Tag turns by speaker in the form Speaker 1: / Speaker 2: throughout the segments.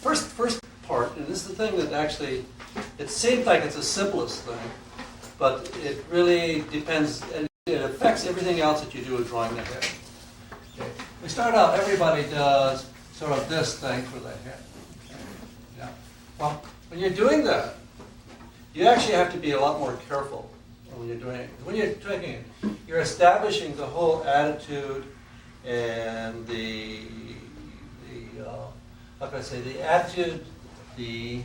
Speaker 1: first part, and this is the thing that actually, it seems like it's the simplest thing, but it really depends, and it affects everything else that you do with drawing the head. Okay. We start out, everybody does sort of this thing for the head. Okay. Yeah. Well, when you're doing that, you actually have to be a lot more careful when you're doing it. When you're taking it, you're establishing the whole attitude and how can I say, the attitude, the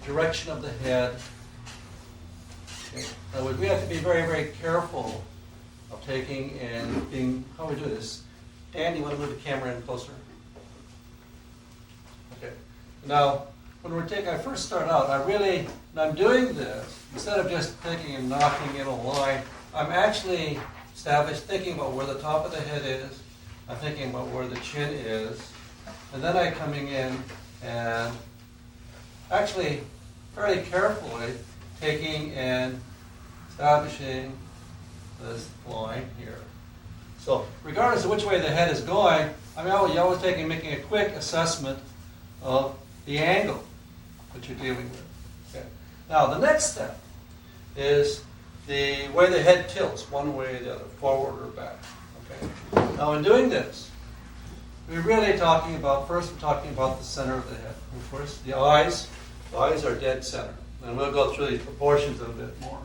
Speaker 1: direction of the head. Okay. In other words, we have to be very, very careful of taking and being, how we do this. Dan, you want to move the camera in closer? Okay. Now, when we're taking, I first start out, when I'm doing this, instead of just taking and knocking in a line, I'm actually thinking about where the top of the head is, I'm thinking about where the chin is, and then I'm coming in and actually very carefully taking and establishing this line here. So regardless of which way the head is going, I'm always making a quick assessment of the angle that you're dealing with. Okay. Now the next step is the way the head tilts, one way or the other, forward or back. Okay. Now in doing this, we're really talking about, first we're talking about the center of the head. Of course, the eyes are dead center. And we'll go through these proportions a bit more.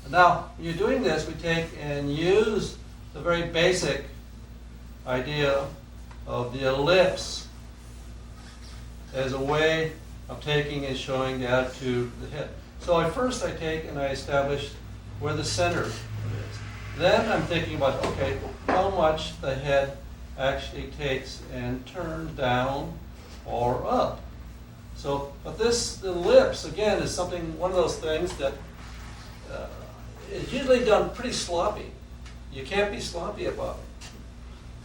Speaker 1: And now, when you're doing this, we take and use the very basic idea of the ellipse as a way of taking and showing the attitude of the head. So at first I take and I establish where the center is. Then I'm thinking about, okay, how much the head actually takes and turns down or up. So, but this ellipse, again, is one of those things that is usually done pretty sloppy. You can't be sloppy about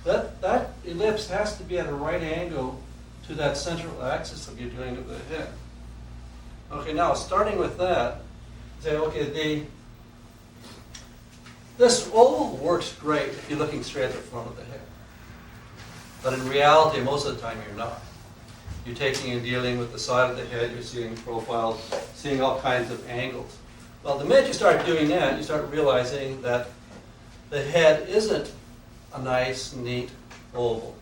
Speaker 1: it. That ellipse has to be at a right angle to that central axis of you're doing of the head. Okay, now starting with that, say, okay, this oval works great if you're looking straight at the front of the head. But in reality, most of the time you're not. You're taking and dealing with the side of the head, you're seeing profiles, seeing all kinds of angles. Well, the minute you start doing that, you start realizing that the head isn't a nice, neat oval.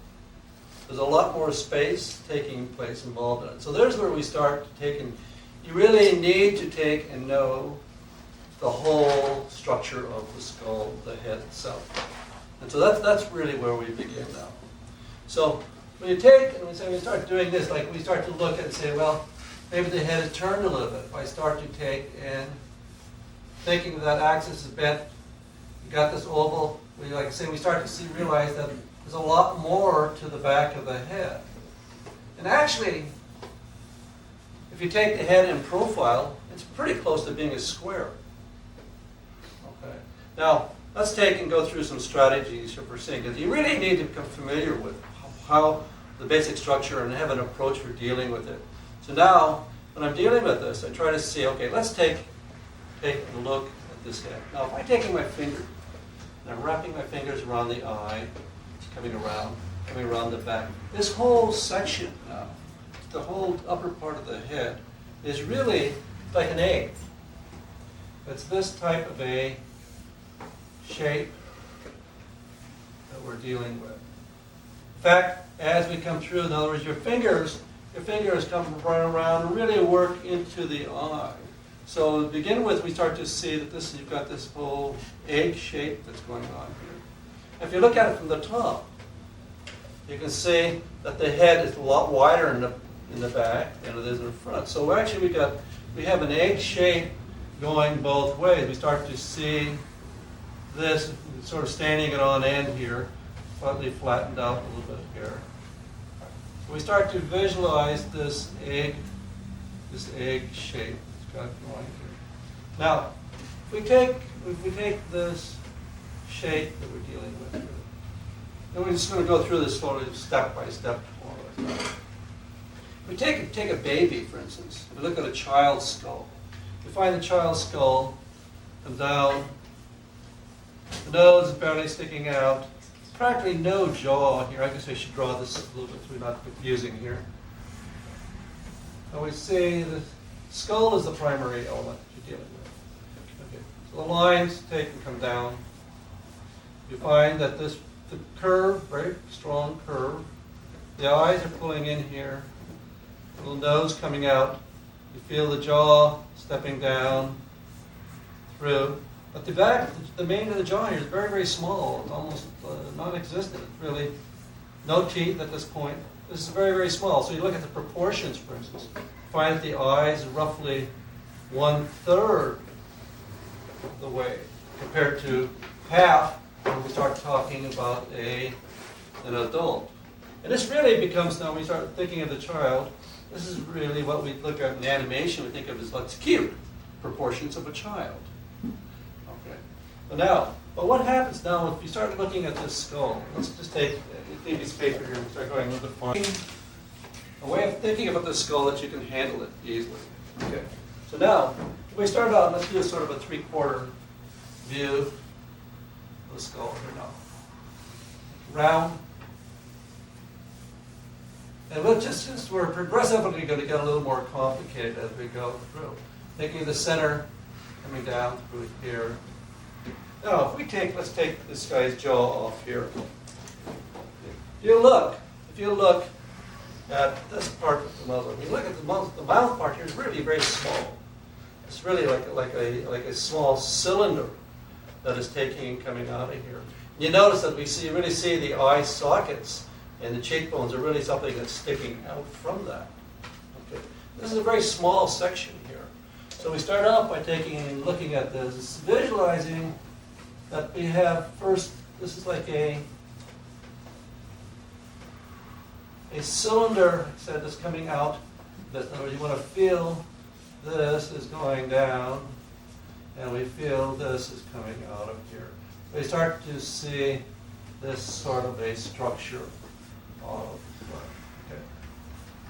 Speaker 1: There's a lot more space taking place involved in it. So there's where we start to take and you really need to take and know the whole structure of the skull, the head itself. And so that's really where we begin now. So when you take and we start doing this, like we start to look at it and say, well, maybe the head is turned a little bit. If I start to take and thinking that axis is bent, you got this oval, we start to realize that there's a lot more to the back of the head. And actually, if you take the head in profile, it's pretty close to being a square. Okay. Now, let's take and go through some strategies for seeing, because you really need to become familiar with how the basic structure and have an approach for dealing with it. So now, when I'm dealing with this, I try to see, okay, let's take a look at this head. Now, if I'm taking my finger, and I'm wrapping my fingers around the eye, it's coming around the back. This whole section now, the whole upper part of the head, is really like an egg. It's this type of a shape that we're dealing with. In fact, as we come through, in other words, your fingers come right around and really work into the eye. So to begin with, we start to see that you've got this whole egg shape that's going on here. If you look at it from the top, you can see that the head is a lot wider in the back than it is in the front. So actually we have an egg shape going both ways. We start to see this sort of standing it on end here, slightly flattened out a little bit here. So we start to visualize this egg shape that's got going here. Now, if we take this shape that we're dealing with here, and we're just going to go through this slowly, step by step. We take a baby, for instance. We look at a child's skull. We find the child's skull comes down. The nose is barely sticking out. Practically no jaw here. I guess I should draw this a little bit so we're not confusing here. And we see the skull is the primary element that you're dealing with. Okay. So the lines take and come down. You find that the curve, very strong curve. The eyes are pulling in here. Little nose coming out. You feel the jaw stepping down through. But the back, the main of the jaw here is very, very small. It's almost non-existent. Really, no teeth at this point. This is very, very small. So you look at the proportions, for instance. Find that the eyes are roughly 1/3 the way compared to half when we start talking about an adult. And this really becomes, now when we start thinking of the child, this is really what we look at in animation. We think of as like cute proportions of a child. Okay. But what happens now if you start looking at this skull? Let's just take a piece of paper here and start going a little bit fine. A way of thinking about the skull that you can handle it easily. Okay. So now, if we start out, let's do sort of a 3/4 view of the skull here now. Round. And we're progressively going to get a little more complicated as we go through. Taking the center, coming down through here. Now, let's take this guy's jaw off here. If you look at this part of the muzzle, you look at the mouth part here is really very small. It's really like a small cylinder that is taking and coming out of here. You notice that we really see the eye sockets and the cheekbones are really something that's sticking out from that. Okay. This is a very small section here. So we start out by taking and looking at this, visualizing that we have first, this is like a cylinder, I said, that's coming out. In other words, you want to feel this is going down, and we feel this is coming out of here. We start to see this sort of a structure. Okay.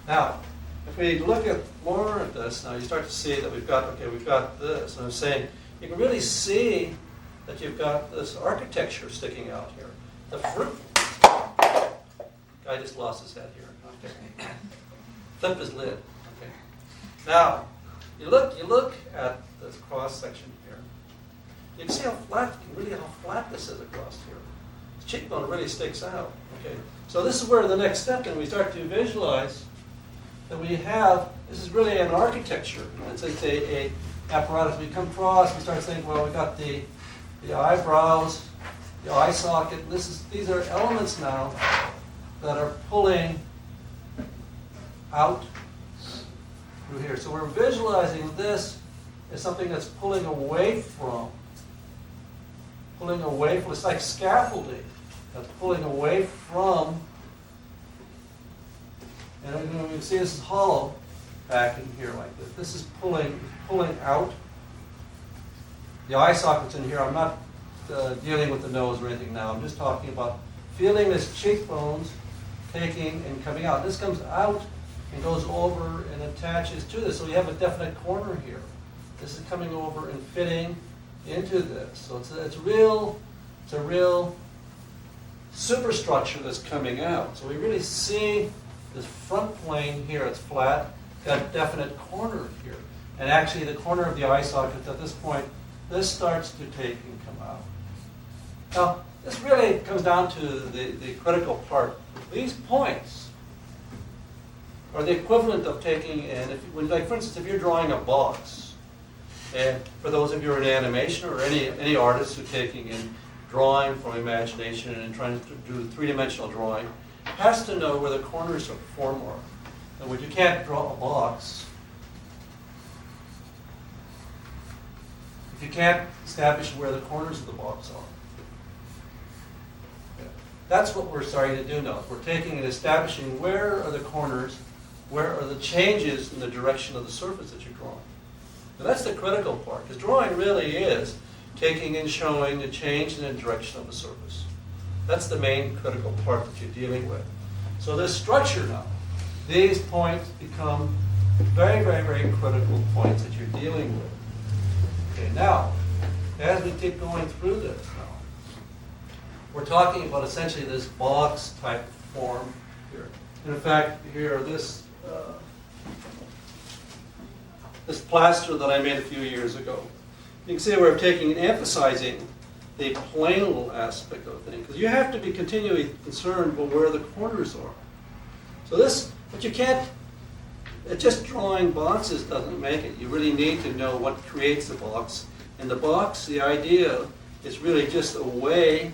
Speaker 1: Now, if we look at more at this, now you start to see that we've got this. And I'm saying you can really see that you've got this architecture sticking out here. The fruit guy just lost his head here. Okay. Flip his lid. Okay. Now, you look at this cross section here. You can see how flat this is across here. The cheekbone really sticks out. Okay. So this is where the next step, and we start to visualize that this is really an architecture. It's a apparatus. We come across, we start saying, well, we got the eyebrows, the eye socket. These are elements now that are pulling out through here. So we're visualizing this as something that's pulling away from. It's like scaffolding. That's pulling away from, and we can see this is hollow back in here like this. This is pulling out. The eye socket's in here. I'm not dealing with the nose or anything now. I'm just talking about feeling this cheekbones taking and coming out. This comes out and goes over and attaches to this. So we have a definite corner here. This is coming over and fitting into this. So it's a real superstructure that's coming out. So we really see this front plane here, it's flat, got a definite corner here. And actually the corner of the eye socket at this point, this starts to take and come out. Now, this really comes down to the critical part. These points are the equivalent of taking, and for instance, if you're drawing a box, and for those of you who are in animation or any artists who are taking in drawing from imagination and trying to do three-dimensional drawing, has to know where the corners of the form are. In other words, you can't draw a box if you can't establish where the corners of the box are. Okay. That's what we're starting to do now. We're taking and establishing where are the corners, where are the changes in the direction of the surface that you're drawing. And that's the critical part, because drawing really is taking and showing the change in the direction of the surface. That's the main critical part that you're dealing with. So this structure now, these points become very, very, very critical points that you're dealing with. Okay, now, as we keep going through this now, we're talking about essentially this box type form here. And in fact, here, this this plaster that I made a few years ago. You can see we're taking and emphasizing the planal aspect of the thing, because you have to be continually concerned about where the corners are. So this, but you can't, just drawing boxes doesn't make it. You really need to know what creates the box. And the box, the idea, is really just a way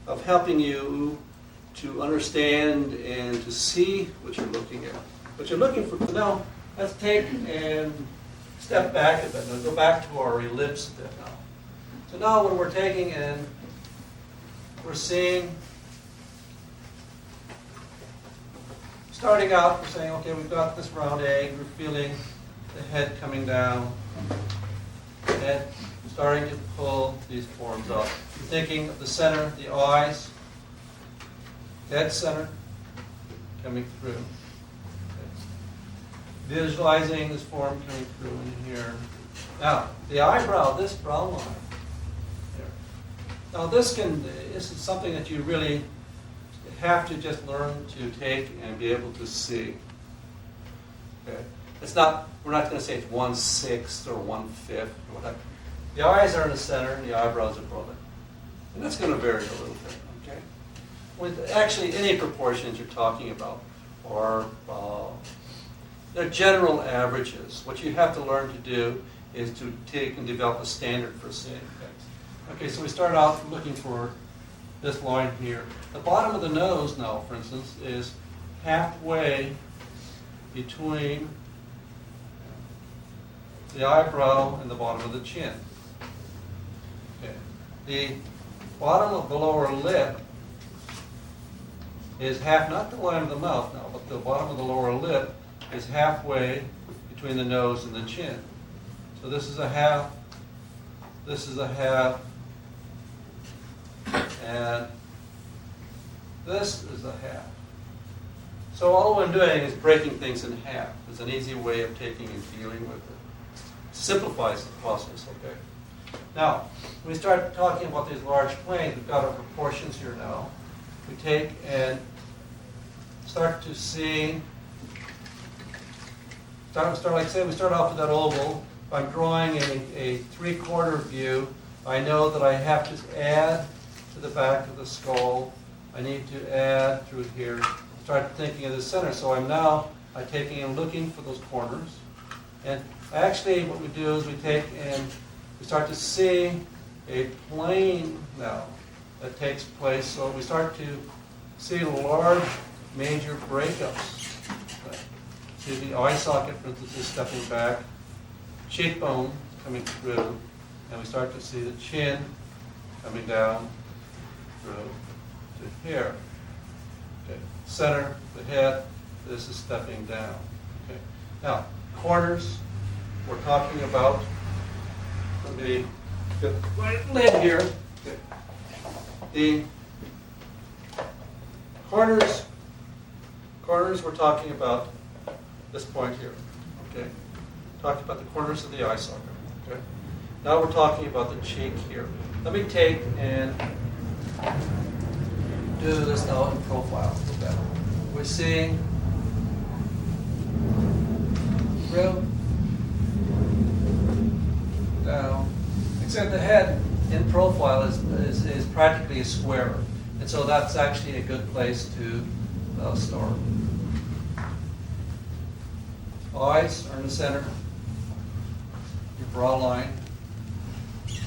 Speaker 1: of helping you to understand and to see what you're looking at. What you're looking for. Now, let's take and step back a bit. We'll go back to our ellipse bit now. So now when we're taking and we're seeing, starting out, we're saying, okay, we've got this round egg. We're feeling the head coming down and starting to pull these forms up. You're thinking of the center, the eyes, dead center, coming through. Visualizing this form coming through in here. Now, the eyebrow, this brown line here. Now, this is something that you really have to just learn to take and be able to see. Okay? It's not, we're not going to say it's 1/6 or 1/5 or whatever. The eyes are in the center and the eyebrows are above it. And that's going to vary a little bit, okay? With actually any proportions you're talking about are they're general averages. What you have to learn to do is to take and develop a standard for seeing things. Okay, so we start out looking for this line here. The bottom of the nose now, for instance, is halfway between the eyebrow and the bottom of the chin. Okay. The bottom of the lower lip is half, not the line of the mouth now, but the bottom of the lower lip is halfway between the nose and the chin. So this is a half, this is a half, and this is a half. So all I'm doing is breaking things in half. It's an easy way of taking and dealing with it. Simplifies the process, okay? Now, when we start talking about these large planes, we've got our proportions here now. We take and start to see, like say we start off with that oval. If I'm drawing a 3/4 view, I know that I have to add to the back of the skull. I need to add through here. Start thinking of the center. So I'm taking and looking for those corners. And actually what we do is we take and we start to see a plane now that takes place. So we start to see large major breakups. See the eye socket, for instance, is stepping back, cheekbone coming through, and we start to see the chin coming down through to here. Okay. Center, the head, this is stepping down. Okay. Now, corners, we're talking about, let me get my lid here. Okay. The corners we're talking about this point here. Okay. Talking about the corners of the eye socket. Okay. Now we're talking about the cheek here. Let me take and do this now in profile. We're seeing through, down, except the head in profile is practically a square. And so that's actually a good place to start. Eyes are in the center. Your brow line,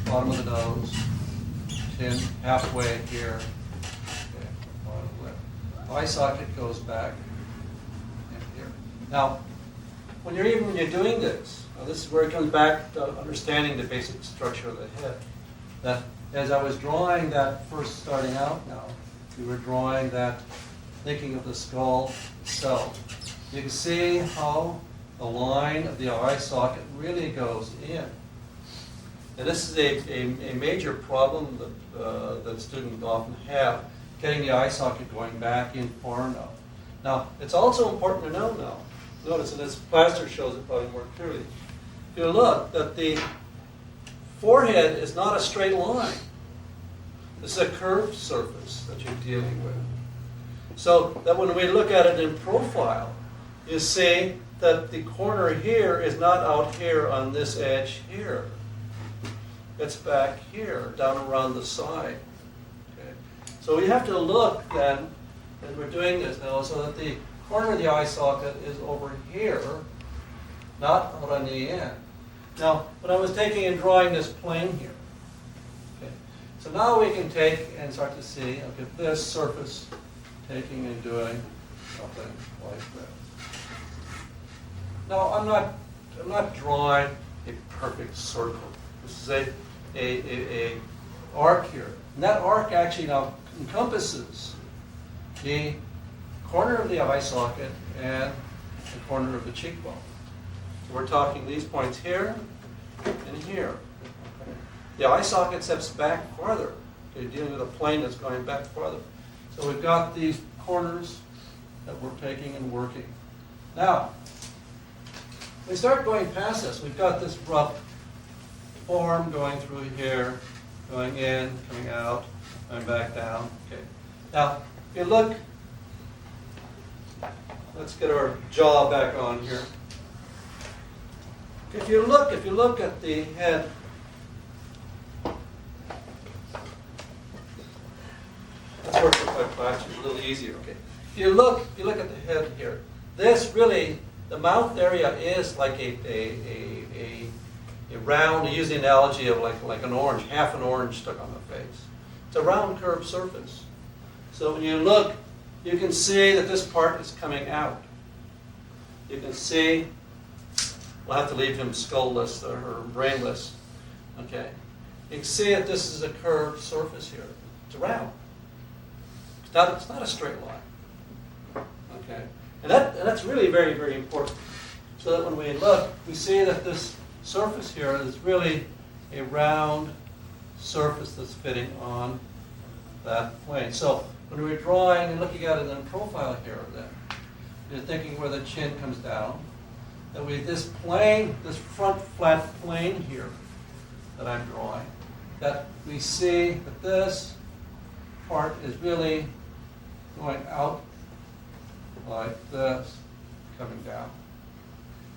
Speaker 1: bottom of the nose, chin halfway here. Okay, bottom lip. Eye socket goes back and here. Now, when you're doing this, now this is where it comes back to understanding the basic structure of the head. That as I was drawing that first starting out now, we were drawing that, thinking of the skull itself. You can see how the line of the eye socket really goes in. And this is a major problem that students often have, getting the eye socket going back in far enough. Now, it's also important to know now, notice, and this plaster shows it probably more clearly. If you look, that the forehead is not a straight line. This is a curved surface that you're dealing with. So that when we look at it in profile, you see that the corner here is not out here on this edge here. It's back here, down around the side. Okay. So we have to look then, as we're doing this now, so that the corner of the eye socket is over here, not out on the end. Now, when I was taking and drawing this plane here, okay, so now we can take and start to see, okay, this surface, taking and doing something like this. Now, I'm not drawing a perfect circle. This is a arc here. And that arc actually now encompasses the corner of the eye socket and the corner of the cheekbone. So we're talking these points here and here. The eye socket steps back farther. You're dealing with a plane that's going back farther. So we've got these corners that we're taking and working. Now, we start going past this. We've got this rough form going through here, going in, coming out, coming back down. Okay. Now, if you look, let's get our jaw back on here. If you look at the head, let's work with my flash, it's a little easier. Okay. If you look at the head here, this really, the mouth area is like a round, to use the analogy of like an orange, half an orange stuck on the face. It's a round curved surface. So when you look, you can see that this part is coming out. You can see, we'll have to leave him skull-less or brainless. Okay. You can see that this is a curved surface here. It's round. It's not a straight line. Okay. And that's really very, very important. So that when we look, we see that this surface here is really a round surface that's fitting on that plane. So when we're drawing and looking at it in profile here, then you're thinking where the chin comes down. That this plane, this front flat plane here that I'm drawing, that we see that this part is really going out like this, coming down.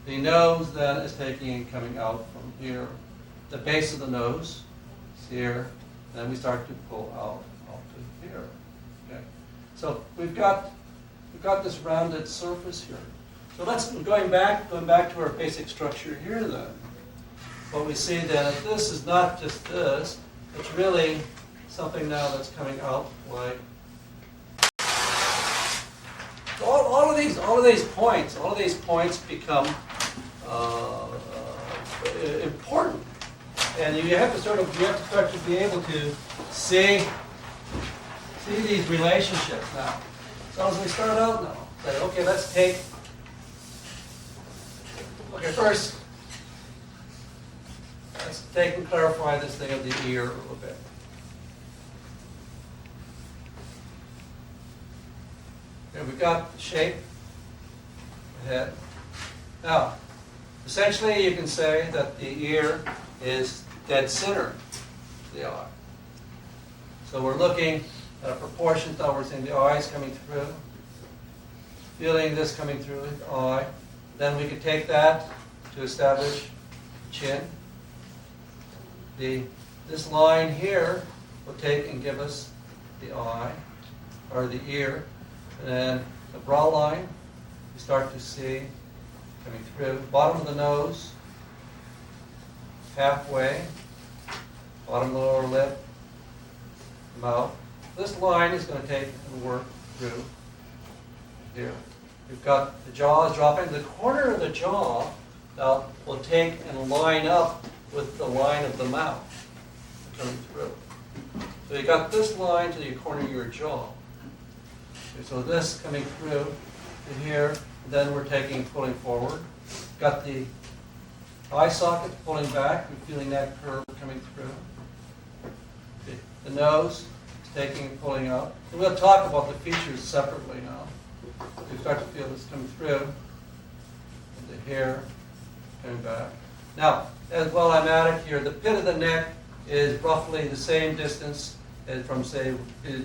Speaker 1: The nose then is taking and coming out from here. The base of the nose is here. Then we start to pull out to here. Okay. So we've got this rounded surface here. So let's going back to our basic structure here then. What we see then is this is not just this, it's really something now that's coming out like all of these points become important, and you have to start to be able to see these relationships now. So as we start out now, say, okay, let's take. Okay, first, let's take and clarify this thing of the ear a little bit. Okay, we've got the shape, the head. Now, essentially you can say that the ear is dead center of the eye. So we're looking at a proportion now, we're seeing the eyes coming through, feeling this coming through the eye. Then we could take that to establish chin. This line here will take and give us the eye, or the ear. And then the brow line, you start to see coming through. Bottom of the nose, halfway, bottom of the lower lip, mouth. This line is going to take and work through here. We've got the jaw is dropping. The corner of the jaw now will take and line up with the line of the mouth coming through. So you got this line to the corner of your jaw. Okay, so this coming through to here, then we're taking, pulling forward. Got the eye socket pulling back. We're feeling that curve coming through. The nose is taking and pulling up. And we'll talk about the features separately now. You start to feel this coming through. And the hair coming back. Now, as while I'm at it here, the pit of the neck is roughly the same distance as from, say,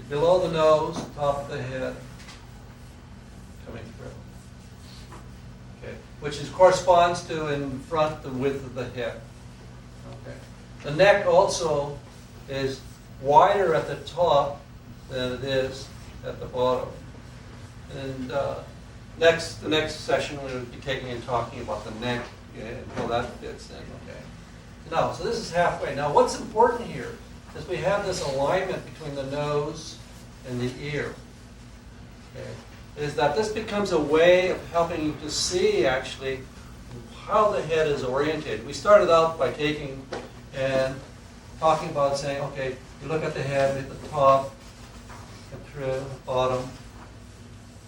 Speaker 1: below the nose, top of the head, coming through. Okay. corresponds to in front the width of the head. Okay. The neck also is wider at the top than it is at the bottom. And the next session we'll be taking and talking about the neck and how that fits in. Okay. Now, so this is halfway. Now, what's important here is we have this alignment between the nose and the ear. Okay. Is that this becomes a way of helping you to see actually how the head is orientated. We started out by taking and talking about saying, okay, you look at the head at the top, and through the bottom,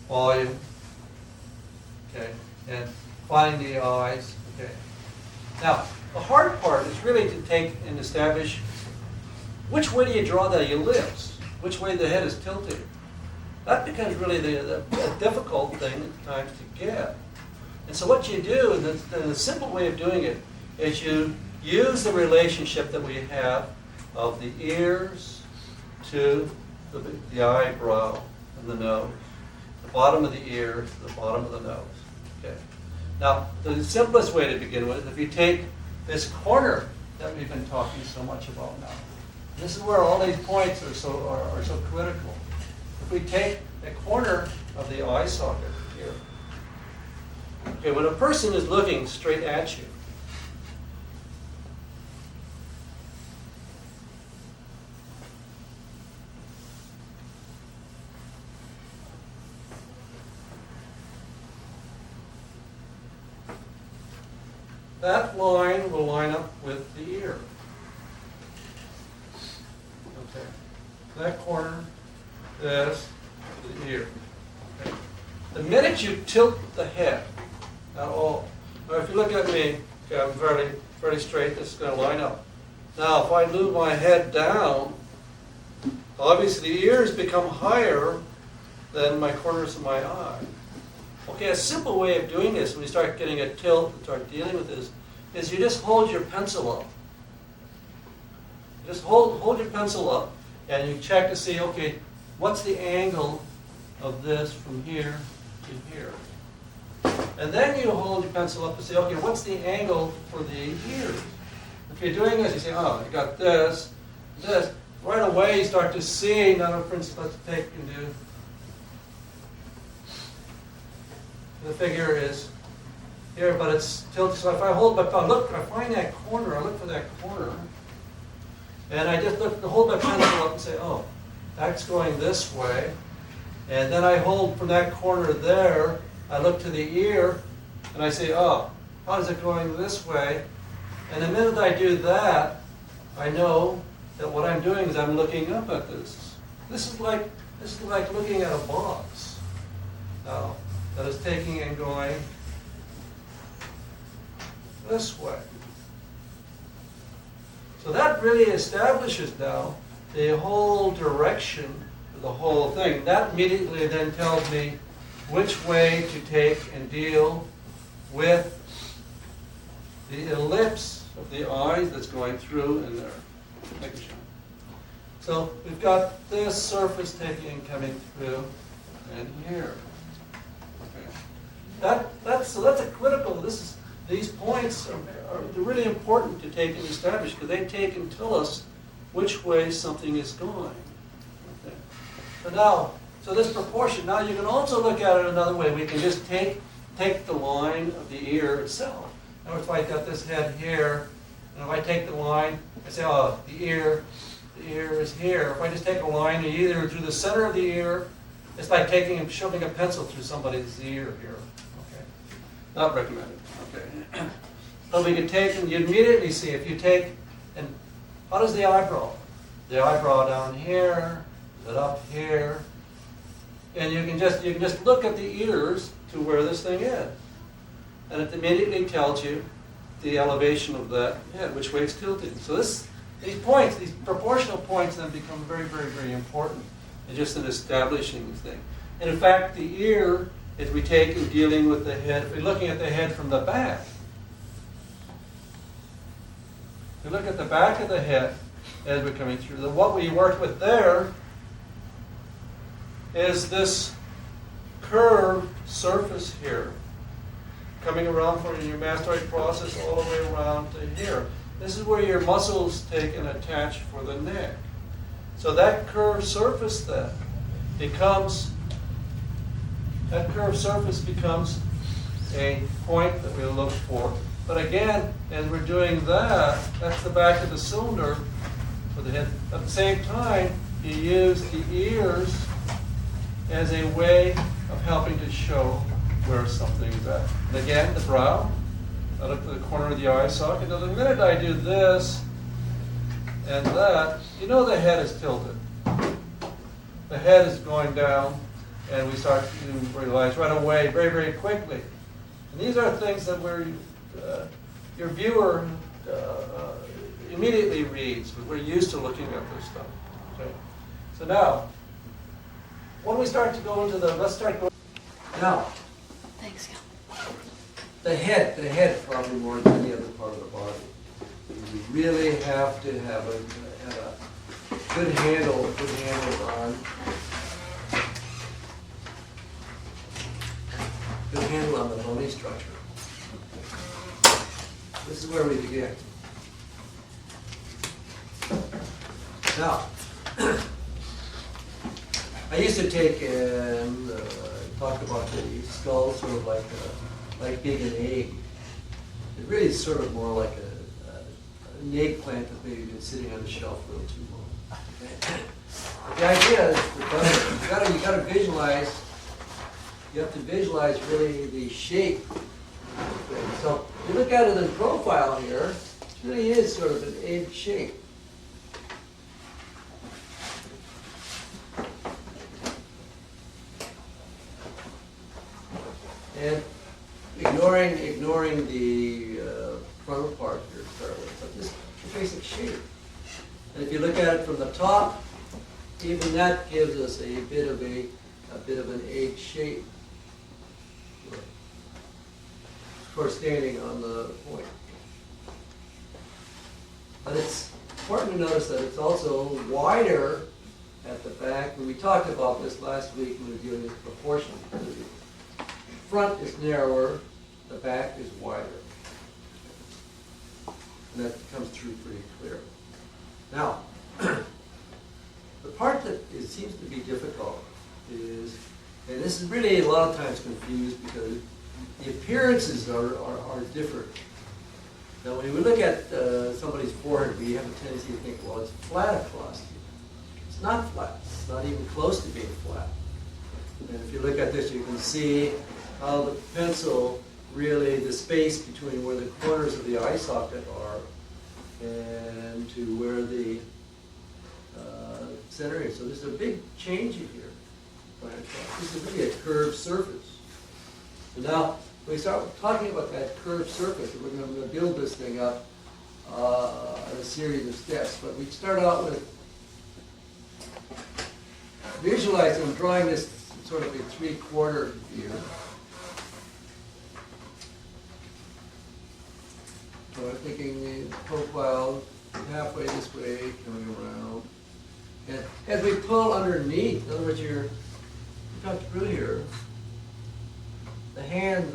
Speaker 1: volume, okay, and finding the eyes, okay. Now, the hard part is really to take and establish which way do you draw the ellipse, which way the head is tilted. That becomes really the difficult thing at times to get. And so what you do, and the simple way of doing it, is you use the relationship that we have of the ears to the eyebrow and the nose, the bottom of the ear to the bottom of the nose. Okay. Now, the simplest way to begin with, if you take this corner that we've been talking so much about now, this is where all these points are so critical. If we take a corner of the eye socket here, okay, when a person is looking straight at you, that line will line up with the ear. Okay. That corner, this, the ear. Okay. The minute you tilt the head at all, or if you look at me, okay, I'm fairly straight, this is going to line up. Now, if I move my head down, obviously the ears become higher than my corners of my eye. Okay, a simple way of doing this when you start getting a tilt and start dealing with this is you just hold your pencil up. Just hold your pencil up and you check to see, okay, what's the angle of this from here to here? And then you hold your pencil up and say, okay, what's the angle for the ears? If you're doing this, you say, oh, you got this, this. Right away you start to see, now for instance, let's take and do, the figure is here, but it's tilted. So if I hold my thumb, look, I find that corner, I look for that corner, and I just hold my pencil up and say, oh, that's going this way. And then I hold from that corner there, I look to the ear, and I say, oh, how is it going this way? And the minute I do that, I know that what I'm doing is I'm looking up at this. This is like looking at a box now that is taking and going this way. So that really establishes now the whole direction of the whole thing. That immediately then tells me which way to take and deal with the ellipse of the eyes that's going through in there. Picture. So we've got this surface taking and coming through and here. Okay. That's a critical. These points are really important to take and establish because they take and tell us which way something is going. Okay. So this proportion. Now you can also look at it another way. We can just take the line of the ear itself. Now if I got this head here, and if I take the line, I say, oh, the ear is here. If I just take a line either through the center of the ear, it's like taking and shoving a pencil through somebody's ear here. Okay. Not recommended. Okay. So we can take, and you immediately see if you take, and how does the eyebrow? The eyebrow down here, is it up here? And you can just look at the ears to where this thing is. And it immediately tells you the elevation of that head, which way it's tilted. So these points, these proportional points then become very, very, very important in just in establishing this thing. And in fact, the ear, as we take in dealing with the head, if we're looking at the head from the back, if we look at the back of the head as we're coming through, what we worked with there is this curved surface here. coming around for your mastoid process all the way around to here. This is where your muscles take and attach for the neck. So that curved surface then becomes, a point that we'll look for. But again, as we're doing that, that's the back of the cylinder for the head. At the same time, you use the ears as a way of helping to show where something's at. And again, the brow, I look at the corner of the eye socket. Now the minute I do this and that, you know the head is tilted. The head is going down, and we start to realize right away, very, very quickly. And these are things that your viewer immediately reads, because we're used to looking at this stuff. Okay? So now, when we start to go into let's start going. Now,
Speaker 2: Thanks, Cal.
Speaker 1: the head probably more than any other part of the body. You really have to have a good handle on the bony structure. This is where we begin. Now, I used to take and talk about the skull sort of like being an egg. It really is sort of more like an eggplant that's maybe been sitting on a shelf a little too long. But the idea is you gotta visualize. You have to visualize really the shape. So if you look at it in profile here, it really is sort of an egg shape. And ignoring the frontal part here to start with, but this is the basic shape. And if you look at it from the top, even that gives us a bit of an egg shape. Of course, standing on the point. But it's important to notice that it's also wider at the back. When we talked about this last week when we were dealing with proportion. The front is narrower, the back is wider. And that comes through pretty clear. Now, the part that seems to be difficult is, and this is really a lot of times confused because the appearances are different. Now, when we look at somebody's forehead, we have a tendency to think, well, it's flat across here. It's not flat. It's not even close to being flat. And if you look at this, you can see how the pencil really, the space between where the corners of the eye socket are and to where the center is. So there's a big change in here. This is really a curved surface. So now, when we start talking about that curved surface, we're going to build this thing up in a series of steps. But we start out with visualizing, drawing this sort of a three-quarter view. So I'm thinking the profile halfway this way, coming around. And as we pull underneath, in other words, you cut through here, the hand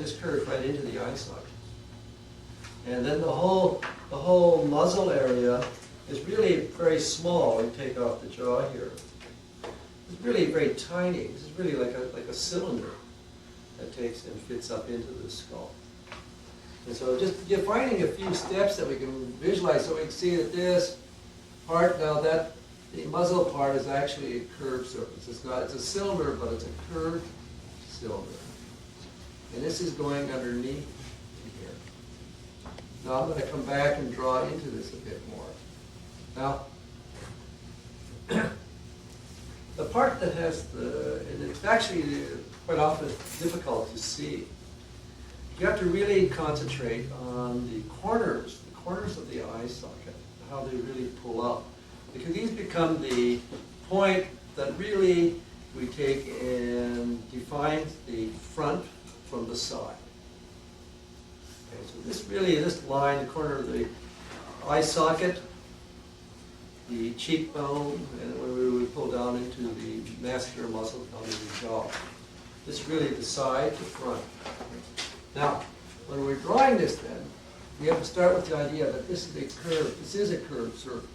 Speaker 1: just curves right into the eye socket. And then the whole muzzle area is really very small. We take off the jaw here. It's really very tiny. This is really like a cylinder that takes and fits up into the skull. And so just defining a few steps that we can visualize so we can see that this part, now that the muzzle part is actually a curved surface. It's a cylinder, but it's a curved cylinder. And this is going underneath here. Now I'm going to come back and draw into this a bit more. Now, the part that has and it's actually quite often difficult to see. You have to really concentrate on the corners of the eye socket, how they really pull up. Because these become the point that really we take and define the front from the side. Okay, so this line, the corner of the eye socket, the cheekbone, and when we pull down into the masseter muscle down to the jaw. This is really the side to front.
Speaker 2: Now, when we're drawing this then, we have to start with the idea that this is a curve. This is a curved surface.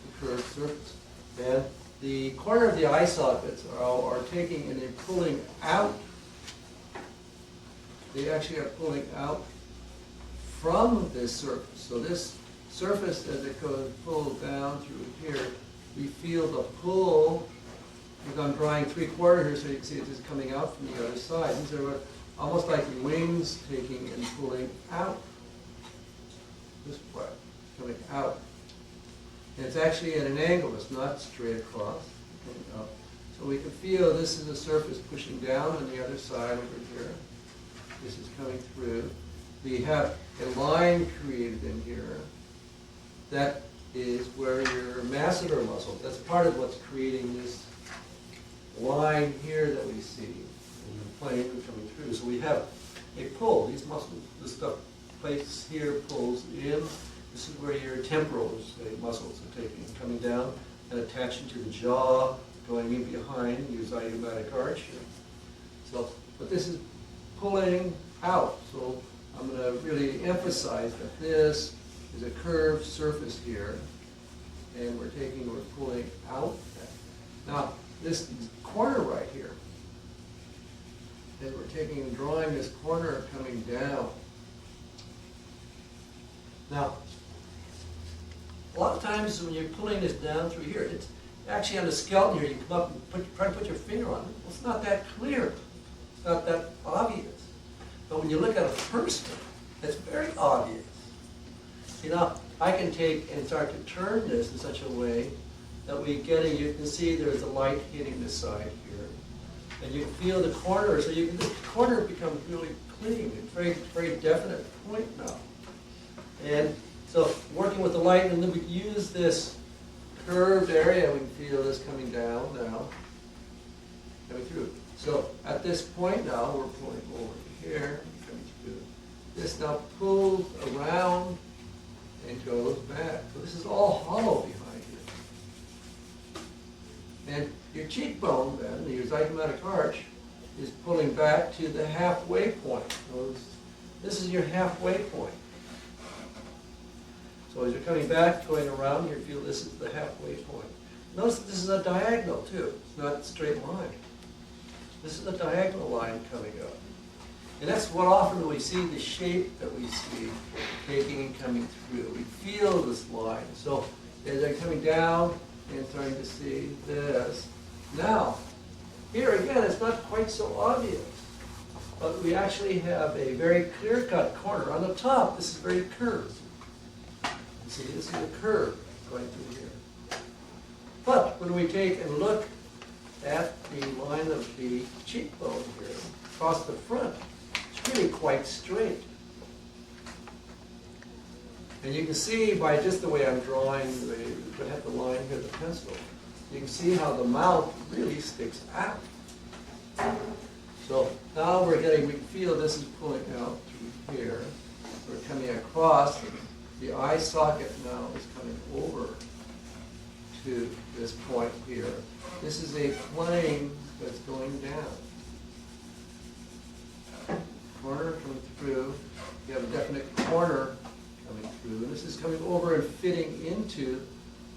Speaker 2: A curved surface. And the corner of the eye sockets are taking and they're pulling out. They actually are pulling out from this surface. So this surface, as it goes pulled down through here, we feel the pull. Because I'm drawing 3/4 here, so you can see it is coming out from the other side. These are almost like wings taking and pulling out. This part coming out. And it's actually at an angle. It's not straight across. Coming up. So we can feel this is a surface pushing down on the other side over here. This is coming through. We have a line created in here. That is where your masseter muscle, that's part of what's creating this line here that we see in the plane coming through. So we have a pull. These muscles, this stuff placed here pulls in. This is where your temporal muscles are taking and coming down and attaching to the jaw, going in behind your zygomatic arch here. So, but this is pulling out. So I'm going to really emphasize that this is a curved surface here, and we're pulling out. Now, this corner right here, and we're taking and drawing this corner coming down. Now, a lot of times when you're pulling this down through here, it's actually on the skeleton here, you come up and try to put your finger on it. Well, it's not that clear. It's not that obvious. But when you look at a person, it's very obvious. You know, I can take and start to turn this in such a way that we get it. You can see there's a light hitting this side here. And you can feel the corner, so the corner becomes really clean. It's very, very definite point now. And so working with the light, and then we use this curved area, we can feel this coming down now, coming through. So at this point now, we're pulling over here, coming through. This now pulls around and goes back. So this is all hollow behind here. And your cheekbone then, your zygomatic arch, is pulling back to the halfway point. So this is your halfway point. So as you're coming back, going around, you feel this is the halfway point. Notice this is a diagonal too. It's not a straight line. This is a diagonal line coming up. And that's what often we see, the shape that we see taking and coming through. We feel this line. So as they're coming down and starting to see this. Now, here again, it's not quite so obvious. But we actually have a very clear-cut corner. On the top, this is very curved. You see, this is a curve going through here. But when we take and look at the line of the cheekbone here, across the front, it's really quite straight. And you can see by just the way I'm drawing, I have the line here, the pencil, you can see how the mouth really sticks out. So now we can feel this is pulling out through here. We're coming across. The eye socket now is coming over to this point here. This is a plane that's going down. Corner coming through. You have a definite corner coming through. And this is coming over and fitting into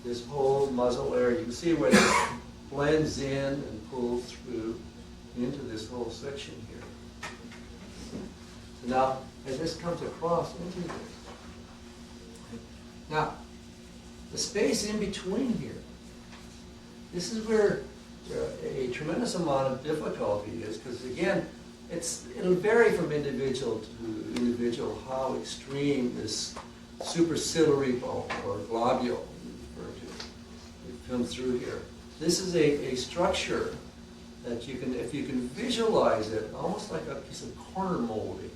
Speaker 2: this whole muzzle area. You can see where it blends in and pulls through into this whole section here. So now, as this comes across into this, now, the space in between here, this is where a tremendous amount of difficulty is, because again, it'll vary from individual to individual how extreme this superciliary bone or globule it comes through here. This is a structure that you can, if you can visualize it, almost like a piece of corner molding.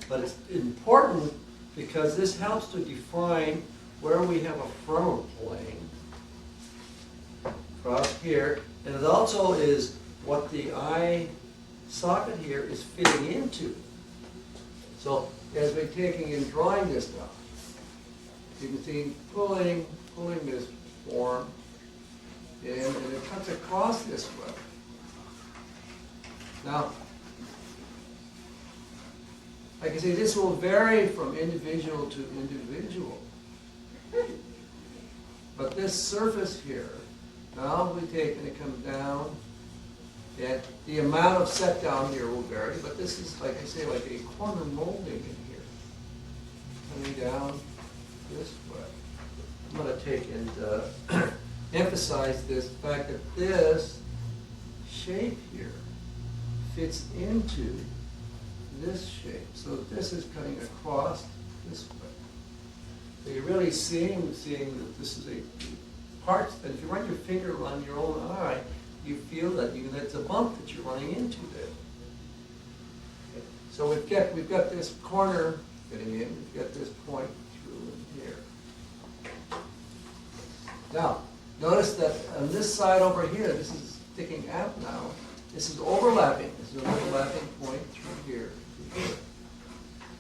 Speaker 2: But it's important because this helps to define where we have a frontal plane across here, and it also is what the eye socket here is fitting into. So as we're taking and drawing this now, you can see pulling this form in, and it cuts across this way. Now, like I say, this will vary from individual to individual. But this surface here, now we take and it comes down, and the amount of set down here will vary, but this is, like I say, like a corner molding in here. Coming down this way. I'm going to take and emphasize this fact that this shape here fits into this shape. So this is cutting across this way. So you're really seeing that this is a part that if you run your finger on your own eye, you feel that that's a bump that you're running into there. Okay. So we've got this corner fitting in, we've got this point through in here. Now, notice that on this side over here, this is sticking out now. This is overlapping. This is an overlapping point through here to here.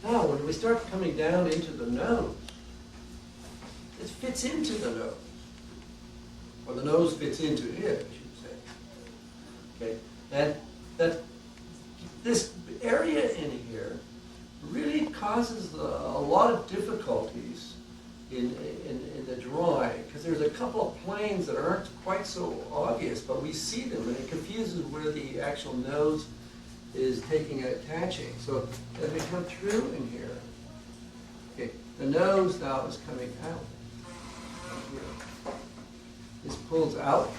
Speaker 2: Now, when we start coming down into the nose, it fits into the nose. Or the nose fits into it, I should say. Okay, and that this area in here really causes a lot of difficulties in the drawing, because there's a couple of planes that aren't quite so obvious, but we see them, and it confuses where the actual nose is taking and attaching. So as we come through in here, okay, the nose now is coming out. Here. This pulls out.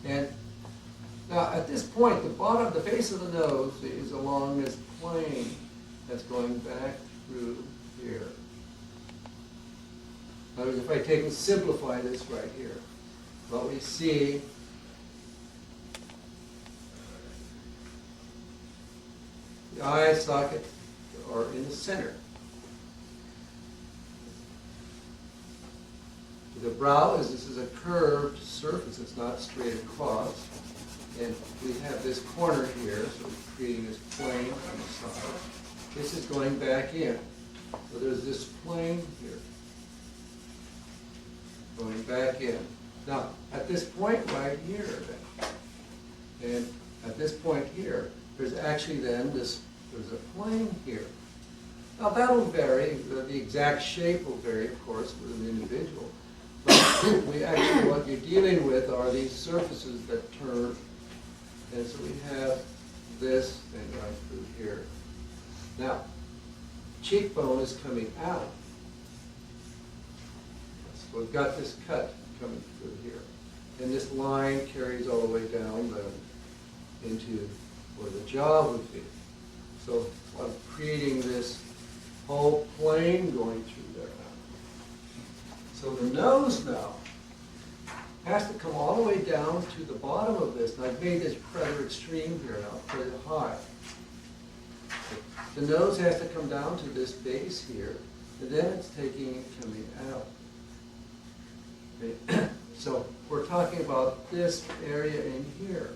Speaker 2: And now at this point, the base of the nose is along this plane that's going back through here. In other words, if I take and simplify this right here, what we see the eye socket are in the center. The brow this is a curved surface, it's not straight across. And we have this corner here, so we're creating this plane on the side. This is going back in. So there's this plane here, going back in. Now, at this point right here, then, and at this point here, there's actually then there's a plane here. Now that'll vary, the exact shape will vary, of course, with an individual. But we actually, what you're dealing with are these surfaces that turn. And so we have this thing right through here. Now, cheekbone is coming out. So we've got this cut coming through here. And this line carries all the way down into where the jaw would be. So I'm creating this whole plane going through there now. So the nose now has to come all the way down to the bottom of this. And I've made this rather extreme here now, pretty high. The nose has to come down to this base here, and then it's taking and coming out. Okay. So we're talking about this area in here.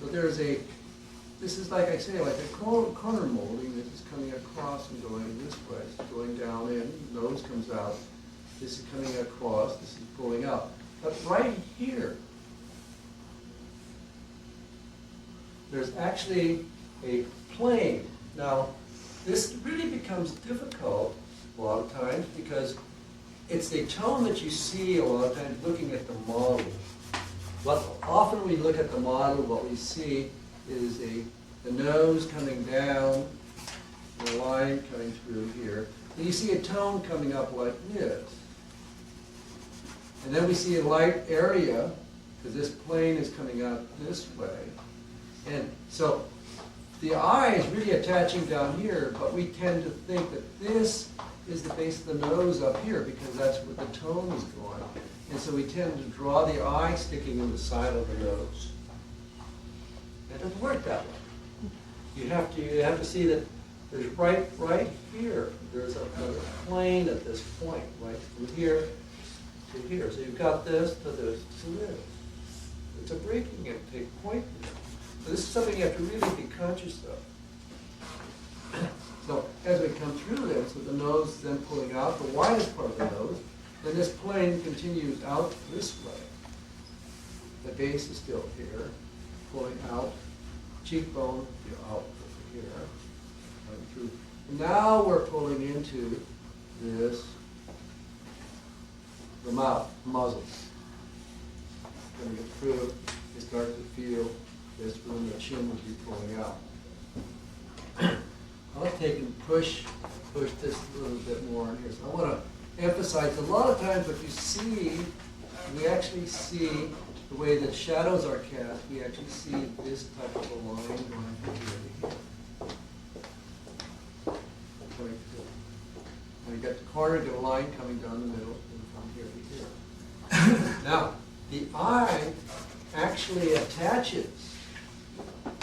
Speaker 2: So there's this is like I say, like a corner molding. This is coming across and going this way. It's going down in, nose comes out. This is coming across, this is pulling out. But right here, there's actually a plane. Now, this really becomes difficult a lot of times because it's a tone that you see a lot of times looking at the model. But often we look at the model, what we see is the nose coming down, and a line coming through here. And you see a tone coming up like this. And then we see a light area, because this plane is coming out this way. And so the eye is really attaching down here, but we tend to think that this is the base of the nose up here, because that's where the tone is going. And so we tend to draw the eye sticking in the side of the nose. That doesn't work that way. You have to see that there's right here, there's another plane at this point, right from here to here. So you've got this to this to this. It's a breaking intake point here. So this is something you have to really be conscious of. So as we come through this, with the nose then pulling out, the widest part of the nose, then this plane continues out this way. The base is still here, pulling out, cheekbone, out. here, going through. Now we're pulling into this, the mouth, muzzle. When you get through, you start to feel this when the chin would be pulling out. I'll take and push this a little bit more in here. So I want to emphasize, a lot of times what you see, we actually see the way that shadows are cast, we actually see this type of a line going from here to here. When you get the corner, you get a line coming down the middle and from here to here. Now, the eye actually attaches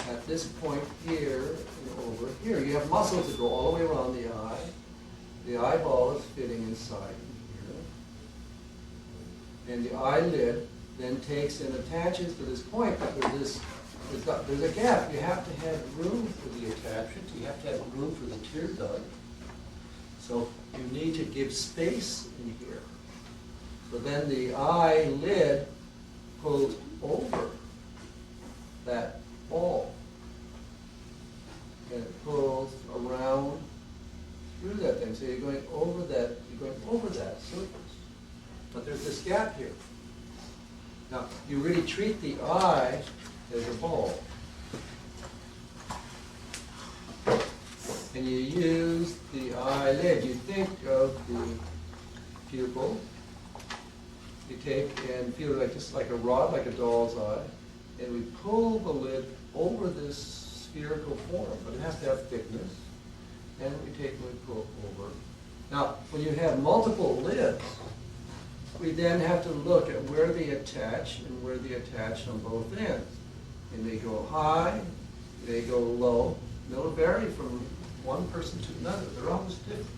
Speaker 2: at this point here and over here. You have muscles that go all the way around the eye. The eyeball is fitting inside here. And the eyelid then takes and attaches to this point, but there's a gap. You have to have room for the attachment. You have to have room for the tear duct. So you need to give space in here. So then the eyelid pulls over that ball. And it pulls around through that thing. So you're going over that surface. But there's this gap here. Now, you really treat the eye as a ball. And you use the eyelid. You think of the pupil. You take and feel it like just like a rod, like a doll's eye. And we pull the lid over this spherical form, but it has to have thickness. And we take and we pull over. Now, when you have multiple lids, we then have to look at where they attach and where they attach on both ends. And they go high, they go low. They'll vary from one person to another. They're almost different.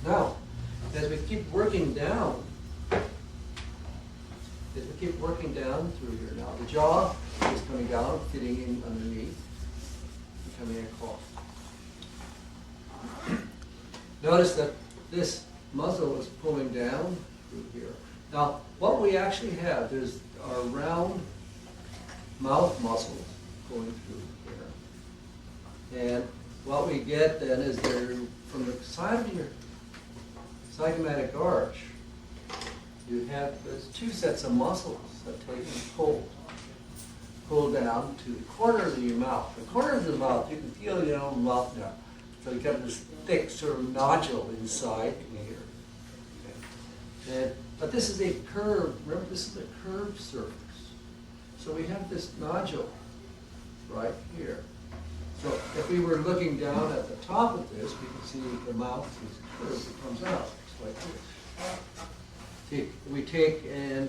Speaker 2: Now, as we keep working down, through here now, the jaw is coming down, fitting in underneath, becoming across. Notice that this muzzle is pulling down through here. Now, what we actually have, there's our round mouth muscles going through here. And what we get then is they're from the side of your zygomatic arch, you have those two sets of muscles that take and pull down to the corner of your mouth. The corner of the mouth, you can feel your own mouth now. So you've got this thick sort of nodule inside here. But this is a curved, remember this is a curved surface. So we have this nodule right here. So if we were looking down at the top of this, we can see the mouth is curved, it comes out. It's like this. See, we take and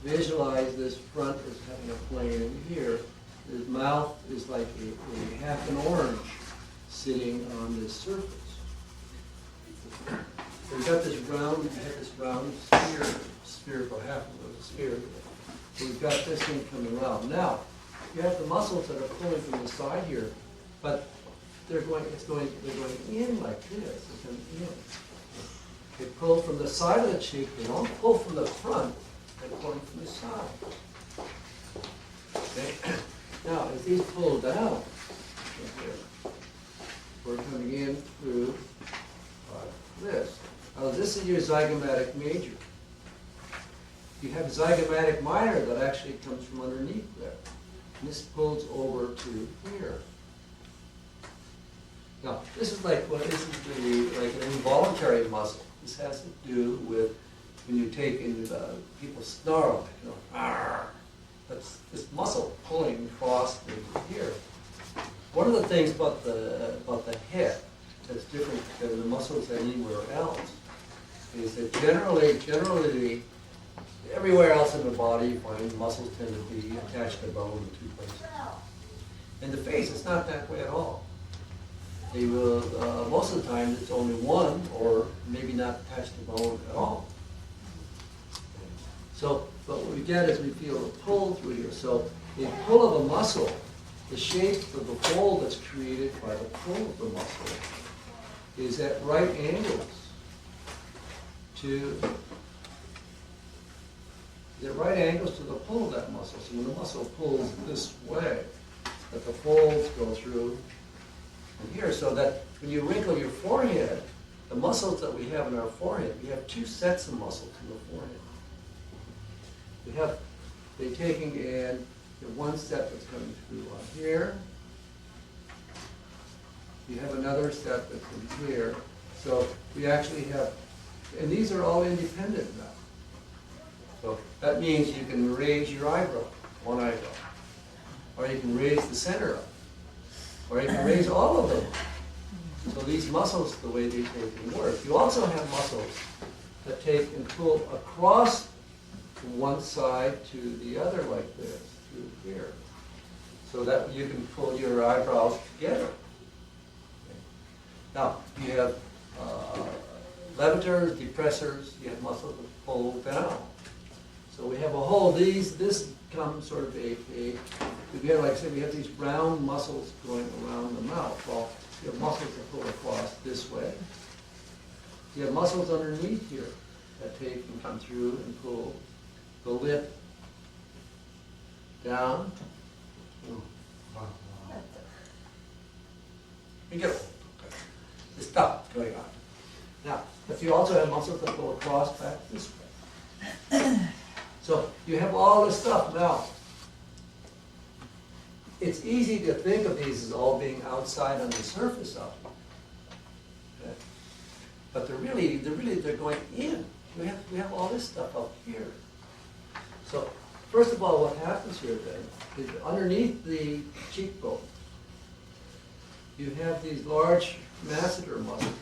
Speaker 2: visualize this front as having a plane in here. His mouth is like a half an orange sitting on this surface. So we've got this round, spherical, half of a sphere. So we've got this thing coming around. Now, you have the muscles that are pulling from the side here, but they're going in like this. They're coming in. They pull from the side of the cheek. They don't pull from the front. They're pulling from the side. Okay. Now, as these pull down, we're coming in through this. Now, this is your zygomatic major. You have zygomatic minor that actually comes from underneath there. And this pulls over to here. Now, this is like what this is like an involuntary muscle. This has to do with when you take in people snarl, you know, arr. That's this muscle pulling across here. One of the things about the head that's different than the muscles anywhere else is that generally, everywhere else in the body you find muscles tend to be attached to bone in two places. In the face, it's not that way at all. They will, most of the time, it's only one, or maybe not attached to bone at all. So, but what we get is we feel a pull through here. So, the pull of a muscle, the shape of the fold that's created by the pull of the muscle, is at right angles to the pull of that muscle. So when the muscle pulls this way, that the folds go through and here, so that when you wrinkle your forehead, the muscles that we have in our forehead, we have two sets of muscles in the forehead. We have, they're taking in the one set that's coming through on here. You have another set that's in here. So we actually have, and these are all independent now. So that means you can raise your eyebrow, one eyebrow. Or you can raise the center up. Or you can raise all of them. So these muscles, the way they take and work. You also have muscles that take and pull across from one side to the other like this, through here. So that you can pull your eyebrows together. Okay. Now, you have levators, depressors, you have muscles that pull down. So we have a whole, this comes sort of we have, like I said, we have these round muscles going around the mouth. Well, you have muscles that pull across this way. You have muscles underneath here that take and come through and pull the lip down. You get it. There's stuff going on. Now, but you also have muscles that go across back this way. So you have all this stuff. Now, it's easy to think of these as all being outside on the surface of it. Okay? But they're going in. We have all this stuff up here. So first of all, what happens here then is underneath the cheekbone, you have these large masseter muscles.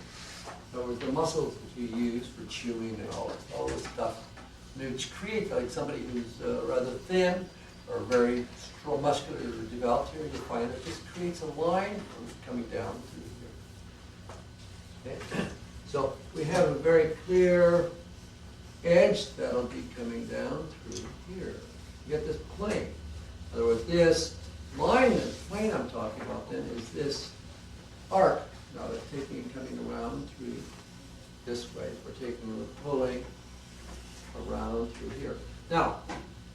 Speaker 2: In other words, the muscles that you use for chewing and all this stuff. Which create, like somebody who's rather thin or very strong, muscular developed here, you find it just creates a line coming down through here. Okay? So we have a very clear edge that'll be coming down through here. You get this plane. In other words, this line, this plane I'm talking about then is this arc. Now that's taking and coming around through this way. We're taking and pulling around through here. Now,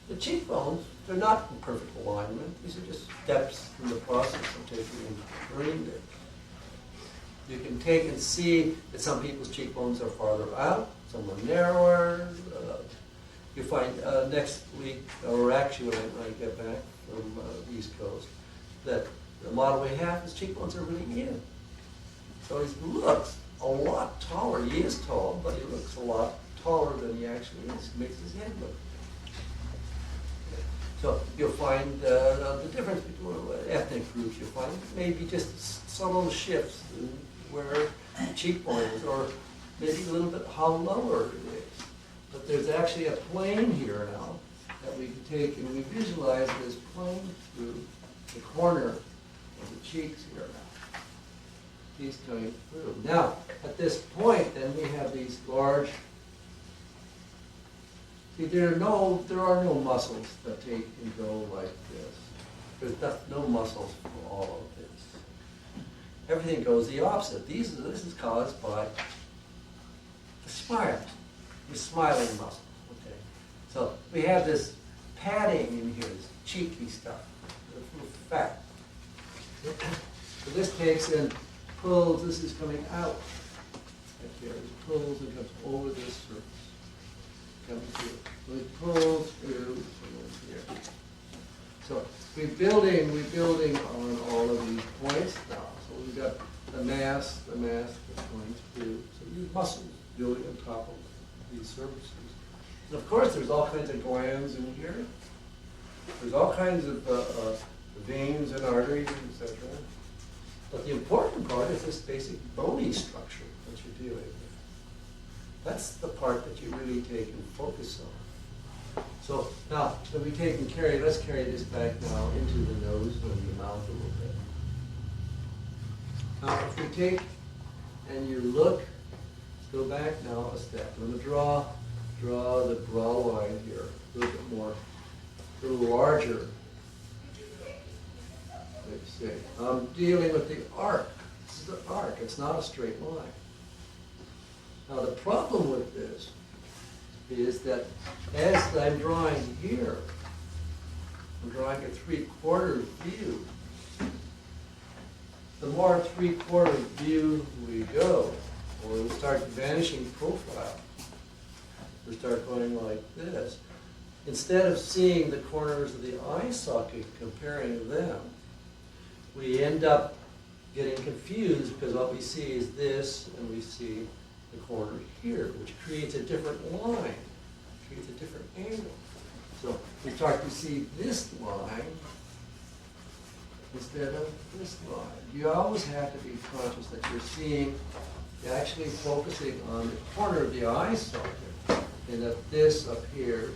Speaker 2: the cheekbones, they're not in perfect alignment. These are just steps in the process of taking and bringing it. You can take and see that some people's cheekbones are farther out, some are narrower. You find next week, or actually when I get back from the East Coast, that the model we have, his cheekbones are really in. So he looks a lot taller. He is tall, but he looks a lot taller than he actually is. It makes his head look. So you'll find the difference between ethnic groups. You'll find maybe just subtle shifts in where the cheekbone is, or maybe a little bit how lower it is. But there's actually a plane here now that we can take and we visualize this plane through the corner of the cheeks here now. He's coming through. Now, at this point, then we have these large. See, there are no muscles that take and go like this. There's no muscles for all of this. Everything goes the opposite. This is caused by the smile, the smiling muscle. Okay, so we have this padding in here, this cheeky stuff, the fat. So this takes and pulls. This is coming out. Right here, it pulls and comes over this surface. Comes through. So it pulls through here. So we're building on all of these points now. So we've got the mass that's going through. So these muscles building on top of these surfaces. And of course, there's all kinds of glands in here. There's all kinds of veins and arteries, etc. But the important part is this basic bony structure that you're dealing with. That's the part that you really take and focus on. So now, if we take and carry, let's carry this back now into the nose and the mouth a little bit. Now, if we take and you look, let's go back now a step. I'm going to draw the brow line here a little bit more, a little larger. Let's see. I'm dealing with the arc. This is the arc. It's not a straight line. Now the problem with this is that as I'm drawing here, I'm drawing a 3/4 view. more three-quarter view we go, or we start vanishing profile. We start going like this. Instead of seeing the corners of the eye socket, comparing them, we end up getting confused because what we see is this, and we see the corner here, which creates a different line, creates a different angle. So we start to see this line instead of this line. You always have to be conscious that you're actually focusing on the corner of the eye socket, and that this up here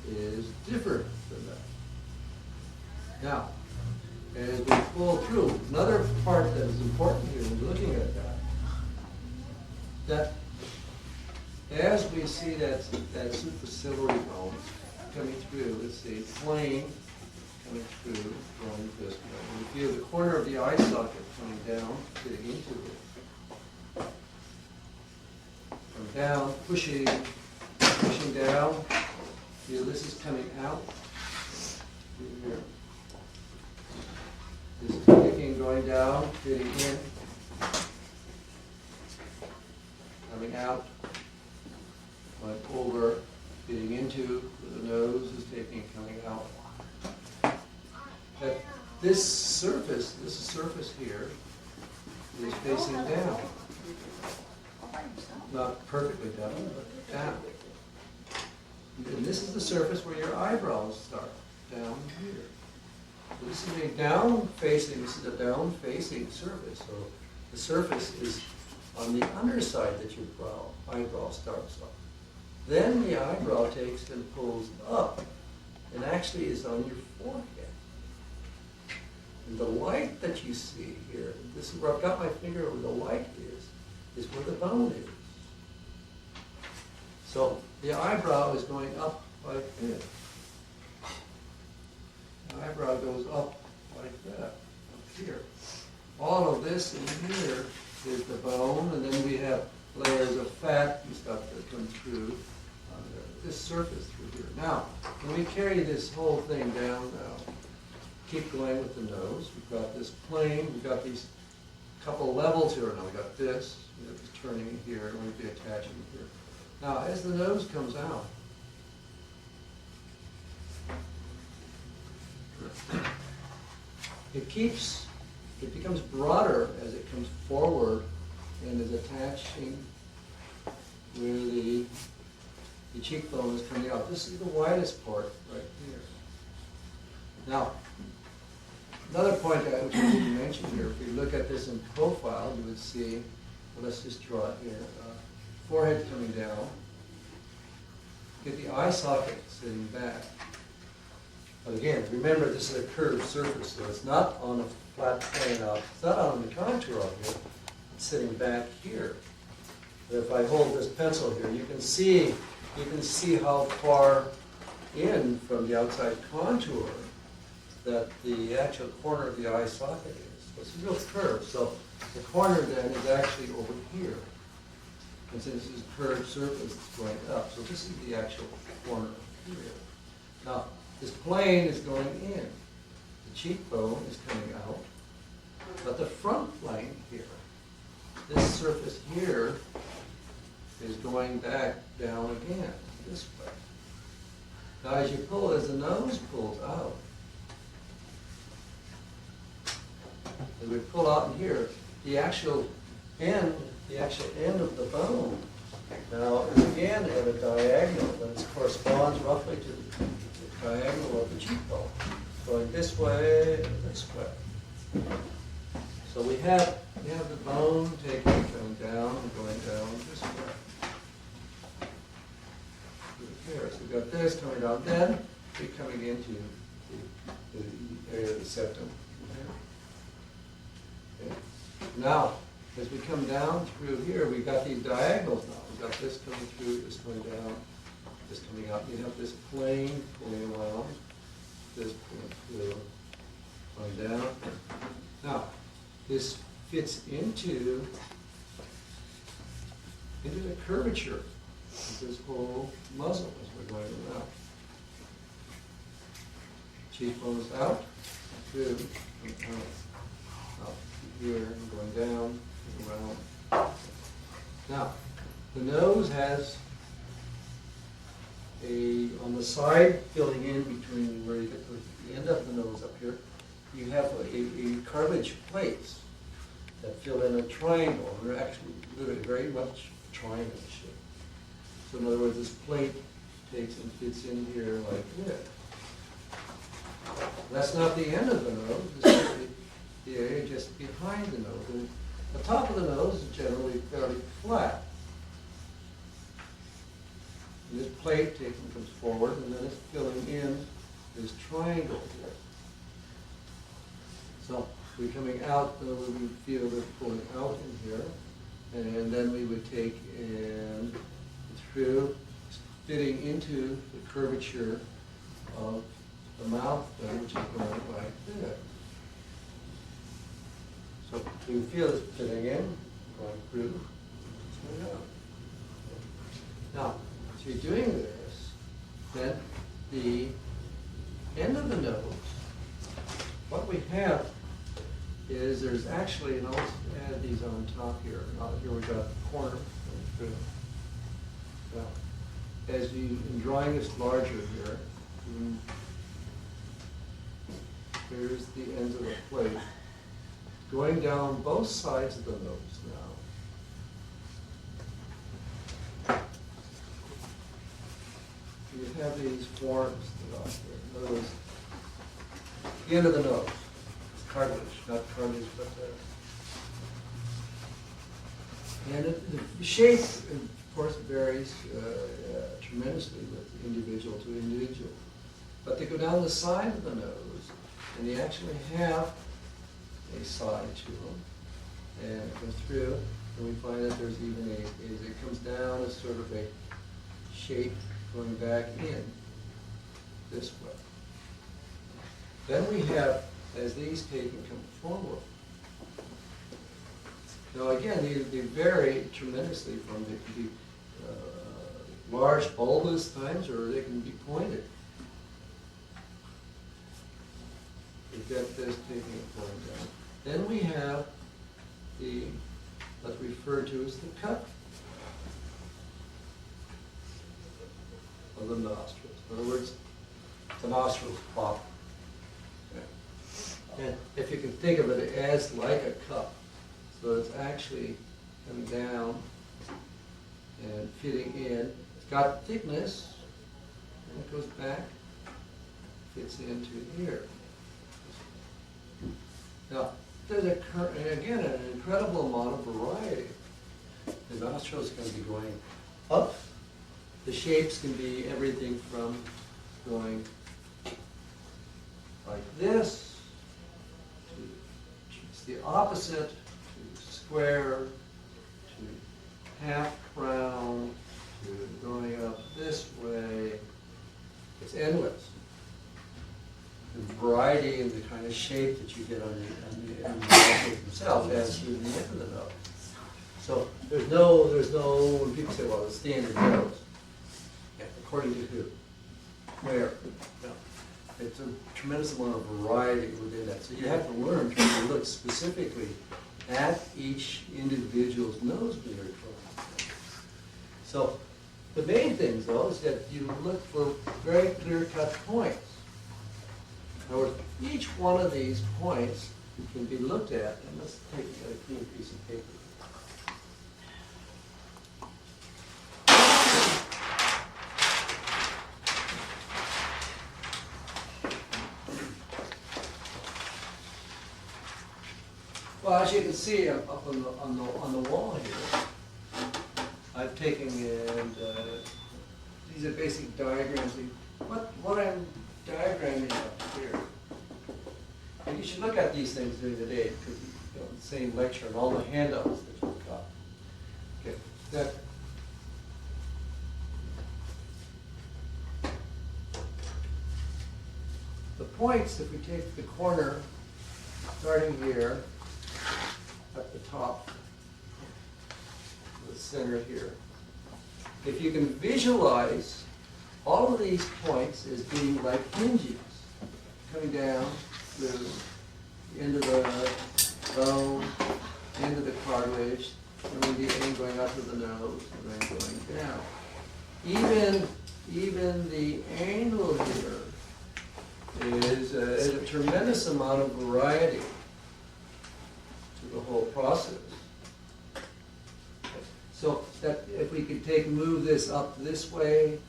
Speaker 2: is different than that. Now, as we pull through, another part that is important here when looking at that as we see that superciliary bone coming through, let's see, plane coming through from this way. We feel the corner of the eye socket coming down, getting into it. From down, pushing down. Feel this is coming out through here. This is kicking, going down, fitting in, coming out, going over, fitting into, the nose is taking, coming out. But this surface here is facing down. Not perfectly down, but down. And this is the surface where your eyebrows start, down here. So this is a down-facing surface. So the surface is on the underside that your eyebrow starts off. Then the eyebrow takes and pulls up, and actually is on your forehead. And the light that you see here, this is where I've got my finger where the light is where the bone is. So the eyebrow is going up like this. The eyebrow goes up like that, up here. All of this in here is the bone, and then we have layers of fat and stuff that come through this surface through here. Now, when we carry this whole thing down now, keep going with the nose. We've got this plane, we've got these couple levels here. Now we've got this turning here, and we'll be attaching here. Now, as the nose comes out, it becomes broader as it comes forward and is attaching where the cheekbone is coming out. This is the widest part right here. Now, another point which I didn't mention here, if you look at this in profile, you would see, well, let's just draw it here, forehead coming down, get the eye socket sitting back. But again, remember this is a curved surface, so it's not on a flat plane out, it's not on the contour out here, it's sitting back here. But if I hold this pencil here, you can see how far in from the outside contour that the actual corner of the eye socket is. So it's a real curve. So the corner then is actually over here. And since this is a curved surface, it's going up. So this is the actual corner here. Now, this plane is going in. The cheekbone is coming out. But the front plane here, this surface here, is going back down again, this way. Now as you pull, as the nose pulls out, as we pull out in here, the actual end of the bone now is again at a diagonal, and it corresponds roughly to the diagonal of the cheekbone, going this way and this way. So we have the bone coming down and going down this way. Here. So we've got this coming down, then we're coming into the area of the septum. Okay. Now, as we come down through here, we've got these diagonals now. We've got this coming through, this going down, this coming up. You have this plane pulling around, this pulling through, going down. Now, this fits into the curvature of this whole muzzle as we're going around. Cheekbone is out, through, and out. here and going down and around. Now, the nose has on the side filling in between where you get the end of the nose up here, you have a cartilage plates that fill in a triangle. They're actually literally very much triangle shape. So in other words, this plate takes and fits in here like this. That's not the end of the nose. This is the area just behind the nose. And the top of the nose is generally fairly flat. And this plate comes forward, and then it's filling in this triangle here. So we're coming out, we would feel it pulling out in here, and then we would take and through, fitting into the curvature of the mouth there, which is going like this. So you can feel it fitting in, going through, going out. Now, as you're doing this, then the end of the nose, what we have is there's actually, and I'll add these on top here. Here we've got the corner going through. Now, as you, in drawing this larger here, here's the ends of the plate. Going down both sides of the nose now. You have these forms that are here. In other words, the end of the nose. It's cartilage, not cartilage, but and the shape, of course, varies tremendously with individual to individual. But they go down the side of the nose, and they actually have a side to them, and it goes through, and we find that there's even as it comes down as sort of a shape going back in this way. Then we have, as these take and come forward. Now again, they vary tremendously from, they can be large bulbous times, or they can be pointed. We've got this taking and pulling down. Then we have the, what's referred to as the cut of the nostrils. In other words, the nostrils pop. And if you can think of it as like a cup, so it's actually coming down and fitting in. It's got thickness, and it goes back, fits into here. Now, there's again an incredible amount of variety. The nostrils can be going up. The shapes can be everything from going like this to it's the opposite, to square, to half round, to going up this way. It's endless. The variety and the kind of shape that you get on the nostrils themselves as through the end of the nose. So there's no, when people say, well, the standard nose. Yeah, according to who? Where? No. It's a tremendous amount of variety within that. So you have to learn to look specifically at each individual's nose beard. So the main thing, though, is that you look for very clear-cut points. In other words, each one of these points can be looked at, and let's take a clean piece of paper. Well, as you can see up on the wall here, I've taken and these are basic diagrams. What I'm diagramming up here, and you should look at these things during the day because the same lecture and all the handouts that you've got. Okay, that. The points, if we take the corner starting here at the top, the center here, if you can visualize all of these points as being like hinges coming down through the end of the bone into the cartilage, and we the end going up to the nose, and then going down. Even the angle here is a tremendous amount of variety to the whole process. So that if we could move this up this way,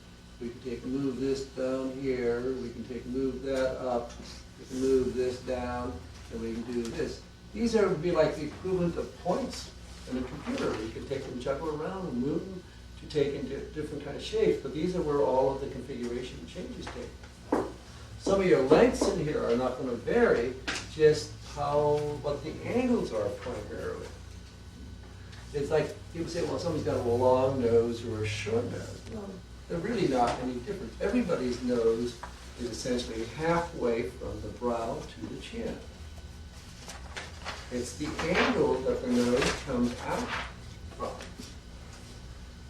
Speaker 2: we can move this down here, we can move that up, we can move this down, and we can do this. These would be like the equivalent of points in a computer. You can take them, juggle around, and move them to take into different kind of shapes, but these are where all of the configuration changes take. Some of your lengths in here are not going to vary, just what the angles are primarily. It's like people say, well, somebody's got a long nose or a short nose. Well, they're really not any different. Everybody's nose is essentially halfway from the brow to the chin. It's the angle that the nose comes out from.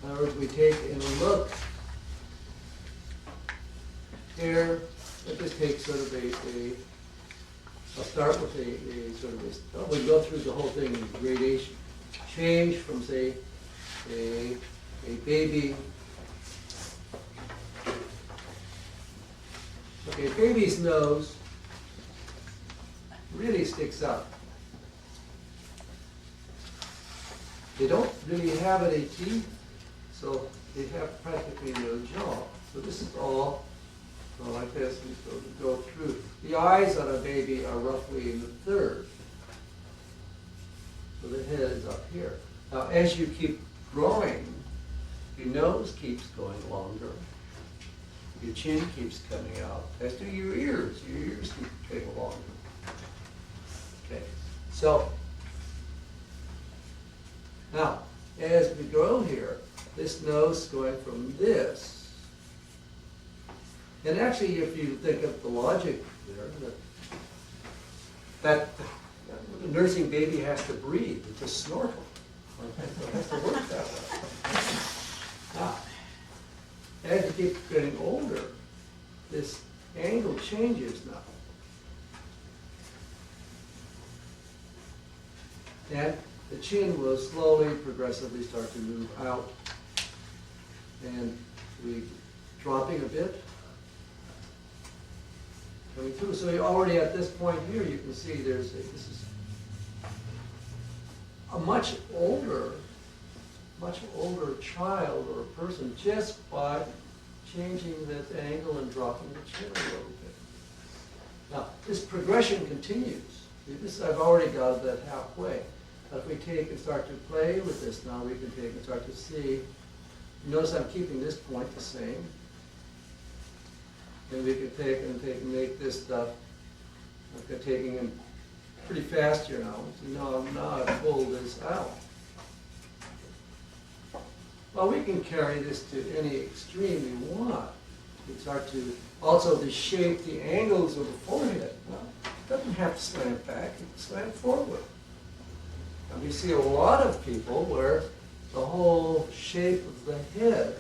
Speaker 2: In other words, we take and look here. Let us take sort of I'll start with a sort of we go through the whole thing in gradation. Change from, say, a baby. Okay, a baby's nose really sticks out. They don't really have any teeth, so they have practically no jaw. So this is all like this, and so we go through. The eyes on a baby are roughly in the third. So the head is up here. Now, as you keep growing, your nose keeps going longer. Your chin keeps coming out, as do your ears. Your ears keep getting longer. Okay, so now, as we grow here, this nose is going from this. And actually, if you think of the logic there, that the nursing baby has to breathe, it's a snorkel. So it has to work that way. Now, as you keep getting older, this angle changes now. And the chin will slowly, progressively start to move out. And we dropping a bit. Coming through. So you're already at this point here, you can see this is a much older child or a person just by changing this angle and dropping the chin a little bit. Now, this progression continues. This I've already got that halfway. But if we take and start to play with this now, we can take and start to see. Notice I'm keeping this point the same. And we can take and make this stuff. I'm taking them pretty fast here now. So now I pull this out. Well, we can carry this to any extreme we want. We start to also to shape the angles of the forehead. Well, it doesn't have to slant back, it can slant forward. And we see a lot of people where the whole shape of the head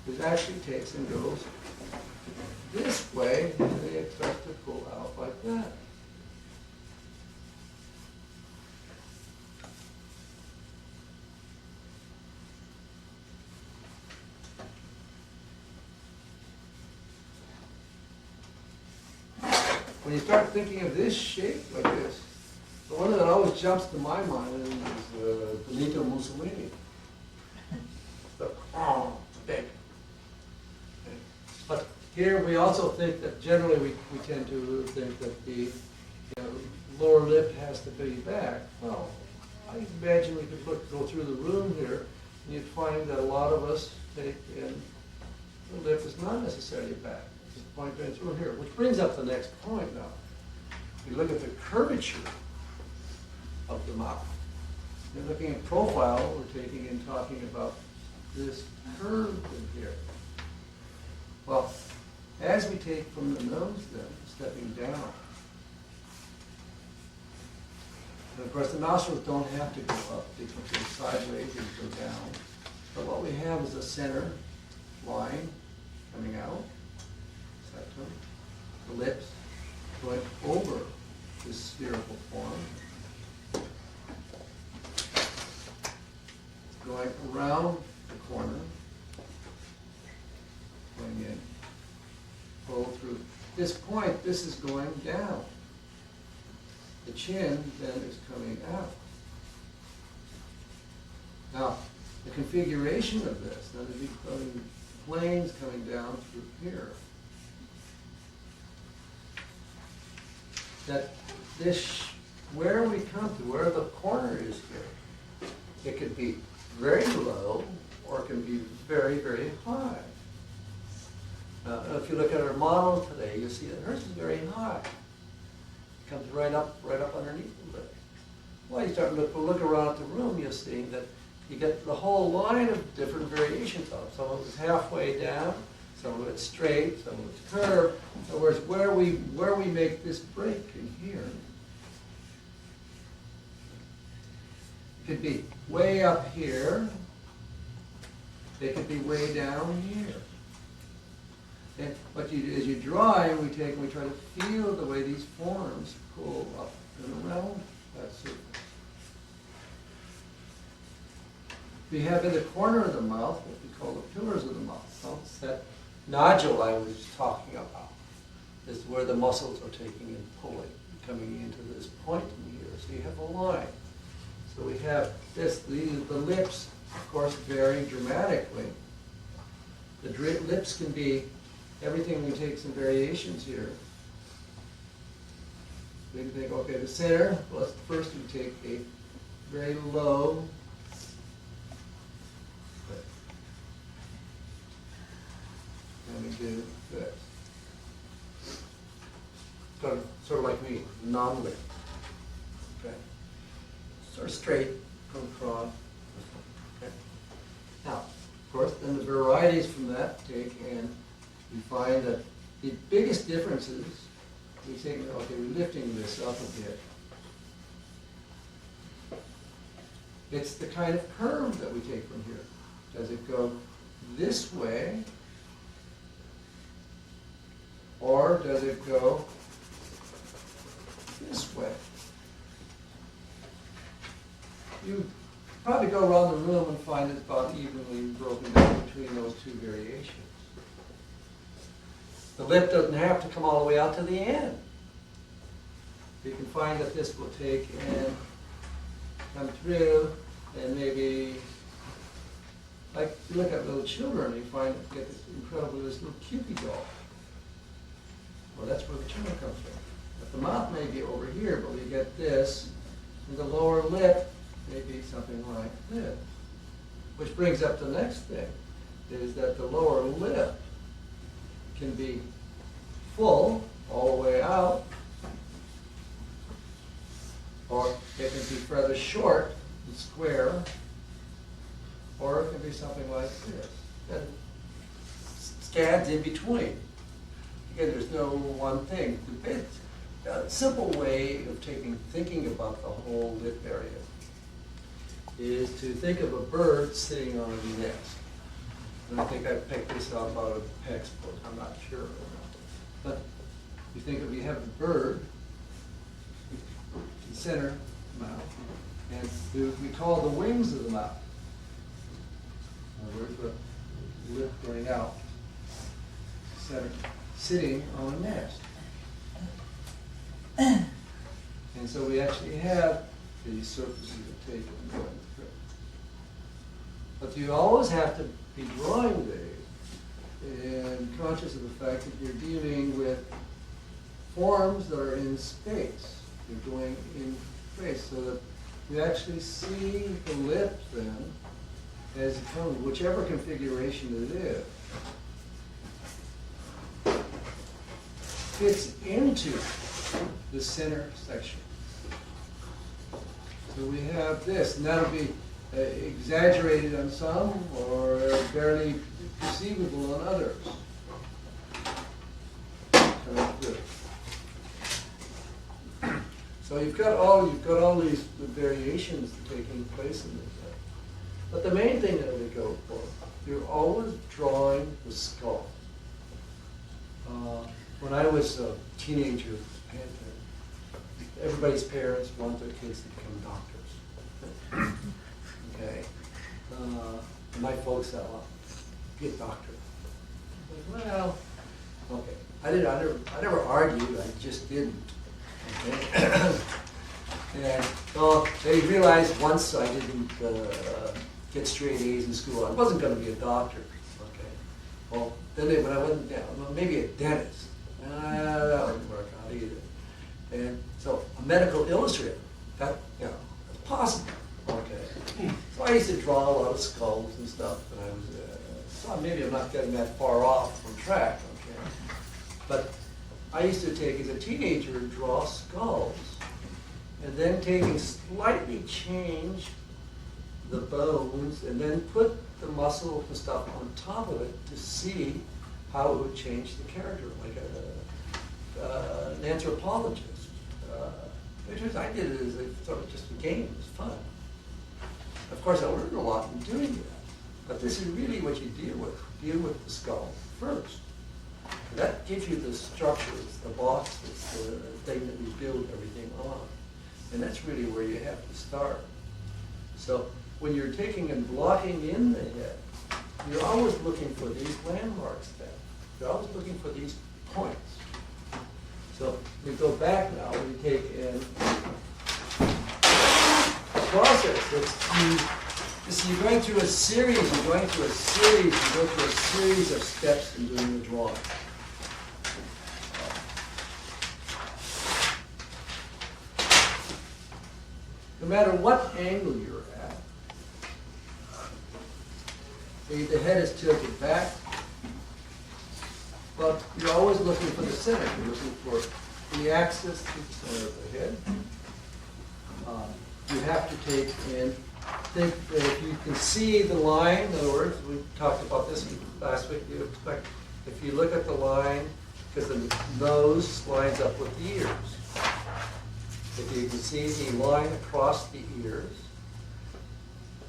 Speaker 2: is actually takes and goes this way, and then it starts to pull out like that. When you start thinking of this shape like this, the one that always jumps to my mind is Benito Mussolini. It's big. But here we also think that generally we tend to think that the lower lip has to be back. Well, I imagine we could go through the room here and you'd find that a lot of us take in the lip is not necessarily back. It's a point going through here, which brings up the next point now. We look at the curvature of the mouth. You're looking at profile, we're taking and talking about this curve in here. Well, as we take from the nose then, stepping down, and of course the nostrils don't have to go up, they can go sideways and go down. But what we have is a center line coming out, septum, the lips going over this spherical form. Going around the corner, going in, pull through. This point, this is going down. The chin then is coming out. Now, the configuration of this, now there's becoming planes coming down through here. That this, where we come to, where the corner is here, it could be very low or it can be very, very high. If you look at our model today, you'll see that hers is very high. It comes right up underneath the lip. Well, you start to look around at the room, you'll see that you get the whole line of different variations of it. Some of it's halfway down, some of it's straight, some of it's curved. In other words, where we make this break in here, it could be way up here, they could be way down here. And as you draw, we try to feel the way these forms pull up and around that surface. We have in the corner of the mouth what we call the pillars of the mouth. So that nodule I was talking about is where the muscles are taking and pulling, coming into this point in here. So you have a line. So we have this, the lips, of course, vary dramatically. The lips can be everything. We take some variations here. We can think, okay, the center, well, first we take a very low, and we do this. Sort of like me, non-lip. Okay. Sort of straight, come across. Okay. Now, of course, then the varieties from that take, and we find that the biggest differences, we take, okay, we're lifting this up a bit. It's the kind of curve that we take from here. Does it go this way, or does it go this way? You probably go around the room and find it's about evenly broken down between those two variations. The lip doesn't have to come all the way out to the end. You can find that this will take and come through, and maybe, like you look at little children, you find that you get this incredible, this little Cupid doll. Well, that's where the tumor comes from. But the mouth may be over here, but we get this, and the lower lip may be something like this. Which brings up the next thing, is that the lower lip can be full all the way out, or it can be rather short and square, or it can be something like this. And scads in between. Again, there's no one thing. A simple way of thinking about the whole lip area is to think of a bird sitting on a nest. And I think I picked this up out of the textbook. I'm not sure. But you think of, you have the bird, the center mouth, and we call the wings of the mouth. In other words, the lip going out, center, sitting on a nest. And so we actually have these surfaces that take and going through. But you always have to be drawing these and conscious of the fact that you're dealing with forms that are in space. You're going in space, so that you actually see the lip then as it comes, whichever configuration it is, fits into the center section. So we have this, and that'll be exaggerated on some or barely perceivable on others. So you've got all these variations taking place in this. But the main thing that we go for, you're always drawing the skull. When I was a teenager, everybody's parents want their kids to become doctors. Okay? My folks said, well, be a doctor. I was like, well, okay. I never argued, I just didn't. Okay? And well, they realized once I didn't get straight A's in school, I wasn't going to be a doctor. Okay. Well, then when I went down, well, maybe a dentist. That wouldn't work out either. And so a medical illustrator, that, that's possible. Okay. So I used to draw a lot of skulls and stuff, and I was, so maybe I'm not getting that far off from track. Okay. But I used to take, as a teenager, draw skulls, and then slightly change the bones, and then put the muscle and stuff on top of it to see how it would change the character, like an anthropologist. I did it as a sort of just a game, it was fun. Of course, I learned a lot in doing that, but this is really what you deal with. Deal with the skull first. And that gives you the structure, it's the box, it's the thing that you build everything on. And that's really where you have to start. So when you're taking and blocking in the head, you're always looking for these landmarks then. You're always looking for these points. So we go back now, we take in a process. You're going through a series, you go through a series of steps in doing the drawing. No matter what angle you're at, the head is tilted back, but you're always looking for the center. You're looking for the axis to the center of the head. You have to take and think that if you can see the line, in other words, we talked about this last week, you expect, if you look at the line, because the nose lines up with the ears. If you can see the line across the ears,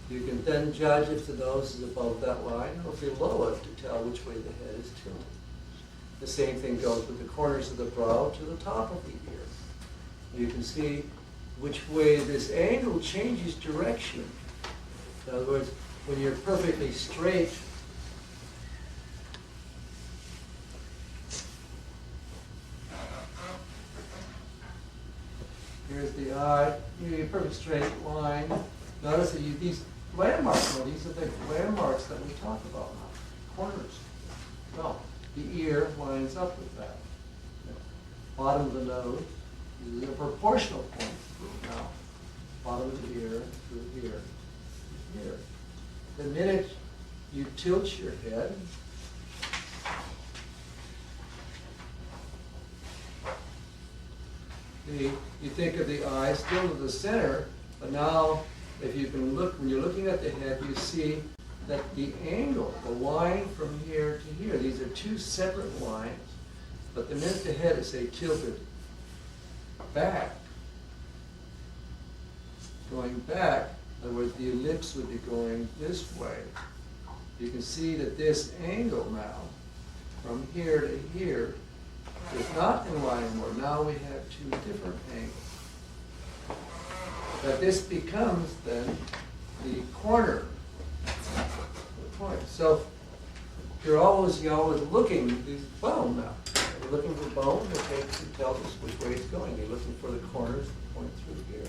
Speaker 2: you can then judge if the nose is above that line or below it to tell which way the head is tilted. The same thing goes with the corners of the brow to the top of the ear. You can see which way this angle changes direction. In other words, when you're perfectly straight, here's the eye, you get a perfect straight line. Notice that these landmarks, these are the landmarks that we talk about now, corners. No, the ear lines up with that. Bottom of the nose, these are the proportional points. Now, bottom of the ear, through here, here. The minute you tilt your head, you think of the eye still to the center, but now if you can look, when you're looking at the head, you see that the angle, the line from here to here, these are two separate lines, but the minute the head is, say, tilted back, going back, in other words, the ellipse would be going this way. You can see that this angle now, from here to here, is not in line anymore. Now we have two different angles. But this becomes then the corner of the point. So you're always looking at these bone now. You're looking for bone that tells us which way it's going. You're looking for the corners that point through here.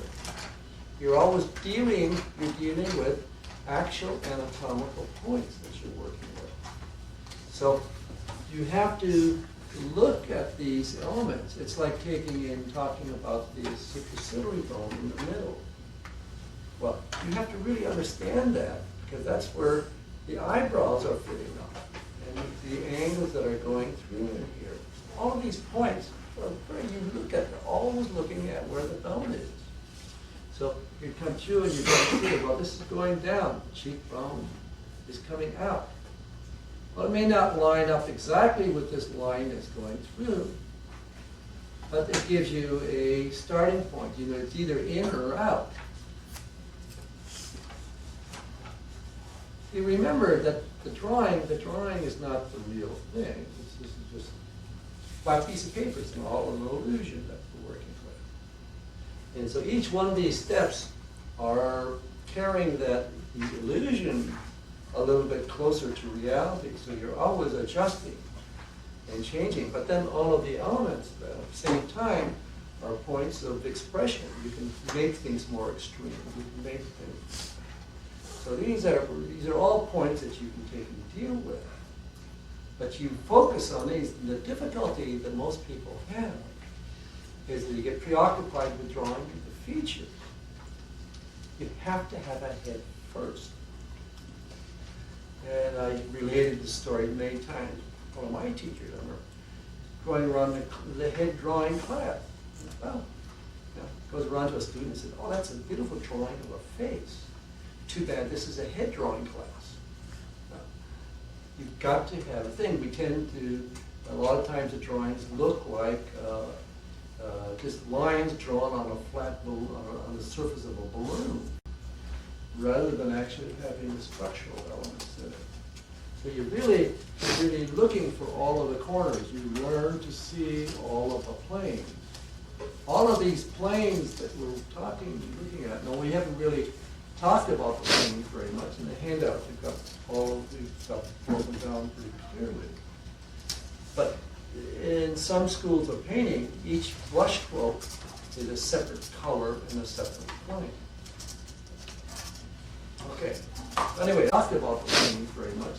Speaker 2: You're always dealing with actual anatomical points that you're working with. So you have to look at these elements. It's like talking about the superciliary bone in the middle. Well, you have to really understand that, because that's where the eyebrows are fitting up, and the angles that are going through in here. All of these points, you look at, they're always looking at where the bone is. So you come through and you're going to see, well, this is going down. The cheekbone is coming out. Well, it may not line up exactly with this line that's going through, but it gives you a starting point. You know, it's either in or out. You remember that the drawing is not the real thing. This is just a black piece of paper. It's all an illusion that we're working with. And so each one of these steps are carrying the illusion a little bit closer to reality. So you're always adjusting and changing. But then all of the elements at the same time are points of expression. You can make things more extreme. You can make things. So these are all points that you can take and deal with. But you focus on these. And the difficulty that most people have is that you get preoccupied with drawing the features. You have to have a head first. And I related this story many times. One of my teachers, I remember, going around the head drawing class. Well, goes around to a student and says, "Oh, that's a beautiful drawing of a face. Too bad this is a head drawing class." Well, you've got to have a thing. We tend to, a lot of times the drawings look like just lines drawn on a flat balloon, on the surface of a balloon, rather than actually having the structural elements in it. So you're really looking for all of the corners. You learn to see all of the planes. All of these planes that we're looking at, now we haven't really talked about the planes very much. In the handout, you've got all of these stuff broken down pretty clearly. But in some schools of painting, each brush stroke is a separate color and a separate plane. Okay. Anyway, talked about the planes very much.